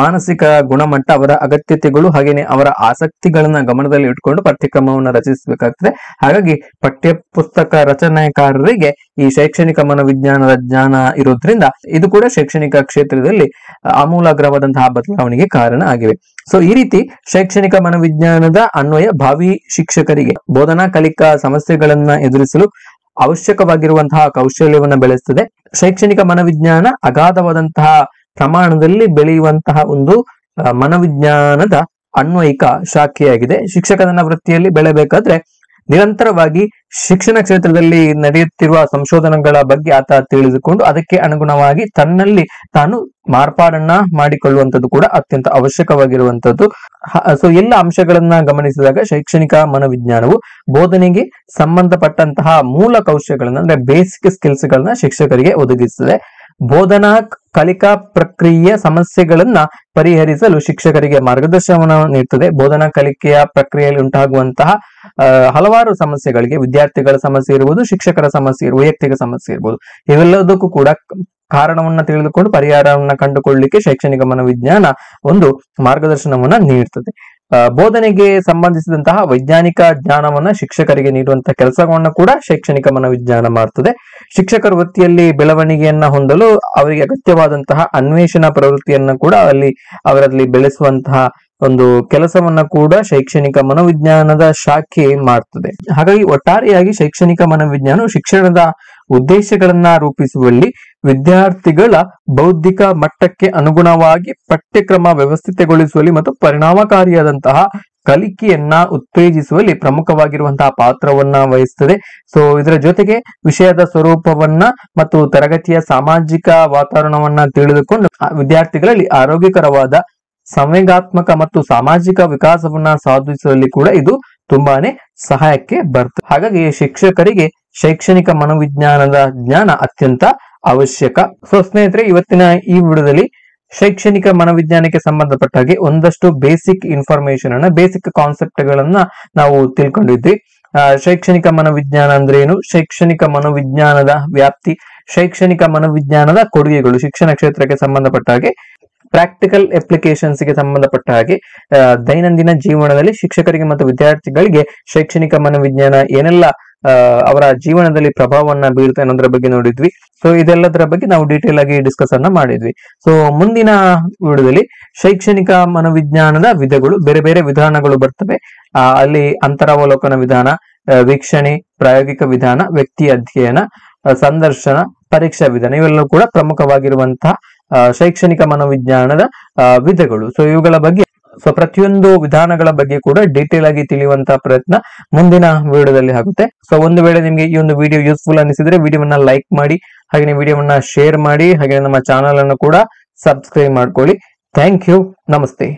ಮಾನಸಿಕ ಗುಣಮಟ್ಟ, ಅವರ ಅಗತ್ಯತೆಗಳು ಹಾಗೇನೆ ಅವರ ಆಸಕ್ತಿಗಳನ್ನ ಗಮನದಲ್ಲಿ ಇಟ್ಕೊಂಡು ಪಠ್ಯಕ್ರಮವನ್ನು ರಚಿಸಬೇಕಾಗ್ತದೆ. ಹಾಗಾಗಿ ಪಠ್ಯ ಪುಸ್ತಕ ರಚನೆಕಾರರಿಗೆ ಈ ಶೈಕ್ಷಣಿಕ ಮನೋವಿಜ್ಞಾನದ ಜ್ಞಾನ ಇರೋದ್ರಿಂದ ಇದು ಕೂಡ ಶೈಕ್ಷಣಿಕ ಕ್ಷೇತ್ರದಲ್ಲಿ ಆಮೂಲಾಗ್ರವಾದಂತಹ ಬದಲಾವಣೆಗೆ ಕಾರಣ ಆಗಿವೆ. ಸೊ ಈ ರೀತಿ ಶೈಕ್ಷಣಿಕ ಮನೋವಿಜ್ಞಾನದ ಅನ್ವಯ ಭಾವಿ ಶಿಕ್ಷಕರಿಗೆ ಬೋಧನಾ ಕಲಿಕಾ ಸಮಸ್ಯೆಗಳನ್ನ ಎದುರಿಸಲು ಅವಶ್ಯಕವಾಗಿರುವಂತಹ ಕೌಶಲ್ಯವನ್ನ ಬೆಳೆಸ್ತದೆ. ಶೈಕ್ಷಣಿಕ ಮನೋವಿಜ್ಞಾನ ಅಗಾಧವಾದಂತಹ ಪ್ರಮಾಣದಲ್ಲಿ ಬೆಳೆಯುವಂತಹ ಒಂದು ಮನೋವಿಜ್ಞಾನದ ಅನ್ವಯಿಕ ಶಾಖೆಯಾಗಿದೆ. ಶಿಕ್ಷಕನ ವೃತ್ತಿಯಲ್ಲಿ ಬೆಳೆಬೇಕಾದ್ರೆ ನಿರಂತರವಾಗಿ ಶಿಕ್ಷಣ ಕ್ಷೇತ್ರದಲ್ಲಿ ನಡೆಯುತ್ತಿರುವ ಸಂಶೋಧನೆಗಳ ಬಗ್ಗೆ ಆತ ತಿಳಿದುಕೊಂಡು ಅದಕ್ಕೆ ಅನುಗುಣವಾಗಿ ತನ್ನಲ್ಲಿ ತಾನು ಮಾರ್ಪಾಡನ್ನ ಮಾಡಿಕೊಳ್ಳುವಂಥದ್ದು ಕೂಡ ಅತ್ಯಂತ ಅವಶ್ಯಕವಾಗಿರುವಂತದ್ದು. ಸೊ ಎಲ್ಲ ಅಂಶಗಳನ್ನ ಗಮನಿಸಿದಾಗ ಶೈಕ್ಷಣಿಕ ಮನೋವಿಜ್ಞಾನವು ಬೋಧನೆಗೆ ಸಂಬಂಧಪಟ್ಟಂತಹ ಮೂಲ ಕೌಶಲ್ಯಗಳನ್ನ ಅಂದ್ರೆ ಬೇಸಿಕ್ ಸ್ಕಿಲ್ಸ್ ಗಳನ್ನ ಶಿಕ್ಷಕರಿಗೆ ಒದಗಿಸುತ್ತದೆ. ಬೋಧನಾ ಕಲಿಕಾ ಪ್ರಕ್ರಿಯೆಯ ಸಮಸ್ಯೆಗಳನ್ನ ಪರಿಹರಿಸಲು ಶಿಕ್ಷಕರಿಗೆ ಮಾರ್ಗದರ್ಶನವನ್ನು ನೀಡುತ್ತದೆ. ಬೋಧನಾ ಕಲಿಕೆಯ ಪ್ರಕ್ರಿಯೆಯಲ್ಲಿ ಉಂಟಾಗುವಂತಹ ಹಲವಾರು ಸಮಸ್ಯೆಗಳಿಗೆ ವಿದ್ಯಾರ್ಥಿಗಳ ಸಮಸ್ಯೆ ಇರುವುದು, ಶಿಕ್ಷಕರ ಸಮಸ್ಯೆ ಇರುವುದು, ವೈಯಕ್ತಿಕ ಸಮಸ್ಯೆ ಇರ್ಬೋದು, ಇವೆಲ್ಲದಕ್ಕೂ ಕೂಡ ಕಾರಣವನ್ನ ತಿಳಿದುಕೊಂಡು ಪರಿಹಾರವನ್ನ ಕಂಡುಕೊಳ್ಳಲಿಕ್ಕೆ ಶೈಕ್ಷಣಿಕ ಮನೋವಿಜ್ಞಾನ ಒಂದು ಮಾರ್ಗದರ್ಶನವನ್ನ ನೀಡುತ್ತದೆ. ಬೋಧನೆಗೆ ಸಂಬಂಧಿಸಿದಂತಹ ವೈಜ್ಞಾನಿಕ ಜ್ಞಾನವನ್ನ ಶಿಕ್ಷಕರಿಗೆ ನೀಡುವಂತಹ ಕೆಲಸವನ್ನ ಕೂಡ ಶೈಕ್ಷಣಿಕ ಮನೋವಿಜ್ಞಾನ ಮಾಡ್ತದೆ. ಶಿಕ್ಷಕರ ವೃತ್ತಿಯಲ್ಲಿ ಬೆಳವಣಿಗೆಯನ್ನ ಹೊಂದಲು ಅವರಿಗೆ ಅಗತ್ಯವಾದಂತಹ ಅನ್ವೇಷಣಾ ಪ್ರವೃತ್ತಿಯನ್ನ ಕೂಡ ಅವರಲ್ಲಿ ಬೆಳೆಸುವಂತಹ ಒಂದು ಕೆಲಸವನ್ನ ಕೂಡ ಶೈಕ್ಷಣಿಕ ಮನೋವಿಜ್ಞಾನದ ಶಾಖೆ ಮಾಡ್ತದೆ. ಹಾಗಾಗಿ ಒಟ್ಟಾರೆಯಾಗಿ ಶೈಕ್ಷಣಿಕ ಮನೋವಿಜ್ಞಾನ ಶಿಕ್ಷಣದ ಉದ್ದೇಶಗಳನ್ನ ರೂಪಿಸುವಲ್ಲಿ ವಿದ್ಯಾರ್ಥಿಗಳ ಬೌದ್ಧಿಕ ಮಟ್ಟಕ್ಕೆ ಅನುಗುಣವಾಗಿ ಪಠ್ಯಕ್ರಮ ವ್ಯವಸ್ಥಿತಗೊಳಿಸುವಲ್ಲಿ ಮತ್ತು ಪರಿಣಾಮಕಾರಿಯಾದಂತಹ ಕಲಿಕೆಯನ್ನ ಉತ್ತೇಜಿಸುವಲ್ಲಿ ಪ್ರಮುಖವಾಗಿರುವಂತಹ ಪಾತ್ರವನ್ನ ವಹಿಸ್ತದೆ. ಸೊ ಇದರ ಜೊತೆಗೆ ವಿಷಯದ ಸ್ವರೂಪವನ್ನ ಮತ್ತು ತರಗತಿಯ ಸಾಮಾಜಿಕ ವಾತಾವರಣವನ್ನ ತಿಳಿದುಕೊಂಡು ವಿದ್ಯಾರ್ಥಿಗಳಲ್ಲಿ ಆರೋಗ್ಯಕರವಾದ ಸಂವೇಗಾತ್ಮಕ ಮತ್ತು ಸಾಮಾಜಿಕ ವಿಕಾಸವನ್ನ ಸಾಧಿಸುವಲ್ಲಿ ಕೂಡ ಇದು ತುಂಬಾನೇ ಸಹಾಯಕ್ಕೆ ಬರ್ತದೆ. ಹಾಗಾಗಿ ಶಿಕ್ಷಕರಿಗೆ ಶೈಕ್ಷಣಿಕ ಮನೋವಿಜ್ಞಾನದ ಜ್ಞಾನ ಅತ್ಯಂತ ಅವಶ್ಯಕ. ಸೊ ಸ್ನೇಹಿತರೆ, ಇವತ್ತಿನ ಈ ವಿಡಿಯೋದಲ್ಲಿ ಶೈಕ್ಷಣಿಕ ಮನೋವಿಜ್ಞಾನಕ್ಕೆ ಸಂಬಂಧಪಟ್ಟ ಹಾಗೆ ಒಂದಷ್ಟು ಬೇಸಿಕ್ ಇನ್ಫಾರ್ಮೇಶನ್ ಅನ್ನ, ಬೇಸಿಕ್ ಕಾನ್ಸೆಪ್ಟ್ ಗಳನ್ನ ನಾವು ತಿಳ್ಕೊಂಡಿದ್ವಿ. ಶೈಕ್ಷಣಿಕ ಮನೋವಿಜ್ಞಾನ ಅಂದ್ರೆ ಏನು, ಶೈಕ್ಷಣಿಕ ಮನೋವಿಜ್ಞಾನದ ವ್ಯಾಪ್ತಿ, ಶೈಕ್ಷಣಿಕ ಮನೋವಿಜ್ಞಾನದ ಕೊಡುಗೆಗಳು, ಶಿಕ್ಷಣ ಕ್ಷೇತ್ರಕ್ಕೆ ಸಂಬಂಧಪಟ್ಟ ಹಾಗೆ, ಪ್ರಾಕ್ಟಿಕಲ್ ಅಪ್ಲಿಕೇಶನ್ಸ್ ಗೆ ಸಂಬಂಧಪಟ್ಟ ಹಾಗೆ, ದೈನಂದಿನ ಜೀವನದಲ್ಲಿ ಶಿಕ್ಷಕರಿಗೆ ಮತ್ತು ವಿದ್ಯಾರ್ಥಿಗಳಿಗೆ ಶೈಕ್ಷಣಿಕ ಮನೋವಿಜ್ಞಾನ ಏನೆಲ್ಲ ಅವರ ಜೀವನದಲ್ಲಿ ಪ್ರಭಾವವನ್ನ ಬೀರುತ್ತೆ ಅನ್ನೋದ್ರ ಬಗ್ಗೆ ನೋಡಿದ್ವಿ. ಸೊ ಇದೆಲ್ಲದರ ಬಗ್ಗೆ ನಾವು ಡೀಟೇಲ್ ಆಗಿ ಡಿಸ್ಕಸ್ ಅನ್ನ ಮಾಡಿದ್ವಿ. ಸೊ ಮುಂದಿನ ವಿಡಿಯೋದಲ್ಲಿ ಶೈಕ್ಷಣಿಕ ಮನೋವಿಜ್ಞಾನದ ವಿಧಗಳು, ಬೇರೆ ಬೇರೆ ವಿಧಾನಗಳು ಬರ್ತವೆ. ಅಲ್ಲಿ ಅಂತರಾವಲೋಕನ ವಿಧಾನ, ವೀಕ್ಷಣೆ, ಪ್ರಾಯೋಗಿಕ ವಿಧಾನ, ವ್ಯಕ್ತಿ ಅಧ್ಯಯನ, ಸಂದರ್ಶನ, ಪರೀಕ್ಷಾ ವಿಧಾನ, ಇವೆಲ್ಲವೂ ಕೂಡ ಪ್ರಮುಖವಾಗಿರುವಂತಹ ಶೈಕ್ಷಣಿಕ ಮನೋವಿಜ್ಞಾನದ ವಿಧಗಳು. ಸೊ ಇವುಗಳ ಬಗ್ಗೆ, ಸೊ ಪ್ರತಿಯೊಂದು ವಿಧಾನಗಳ ಬಗ್ಗೆ ಕೂಡ ಡೀಟೇಲ್ ಆಗಿ ತಿಳಿಯುವಂತಹ ಪ್ರಯತ್ನ ಮುಂದಿನ ವಿಡಿಯೋದಲ್ಲಿ ಆಗುತ್ತೆ. ಸೊ ಒಂದು ವೇಳೆ ನಿಮಗೆ ಈ ಒಂದು ವಿಡಿಯೋ ಯೂಸ್ಫುಲ್ ಅನಿಸಿದ್ರೆ ವಿಡಿಯೋವನ್ನ ಲೈಕ್ ಮಾಡಿ, ಹಾಗೆ ವಿಡಿಯೋವನ್ನ ಶೇರ್ ಮಾಡಿ, ಹಾಗೆ ನಮ್ಮ ಚಾನಲ್ ಅನ್ನು ಕೂಡ ಸಬ್ಸ್ಕ್ರೈಬ್ ಮಾಡ್ಕೊಳ್ಳಿ. Thank you. ನಮಸ್ತೆ.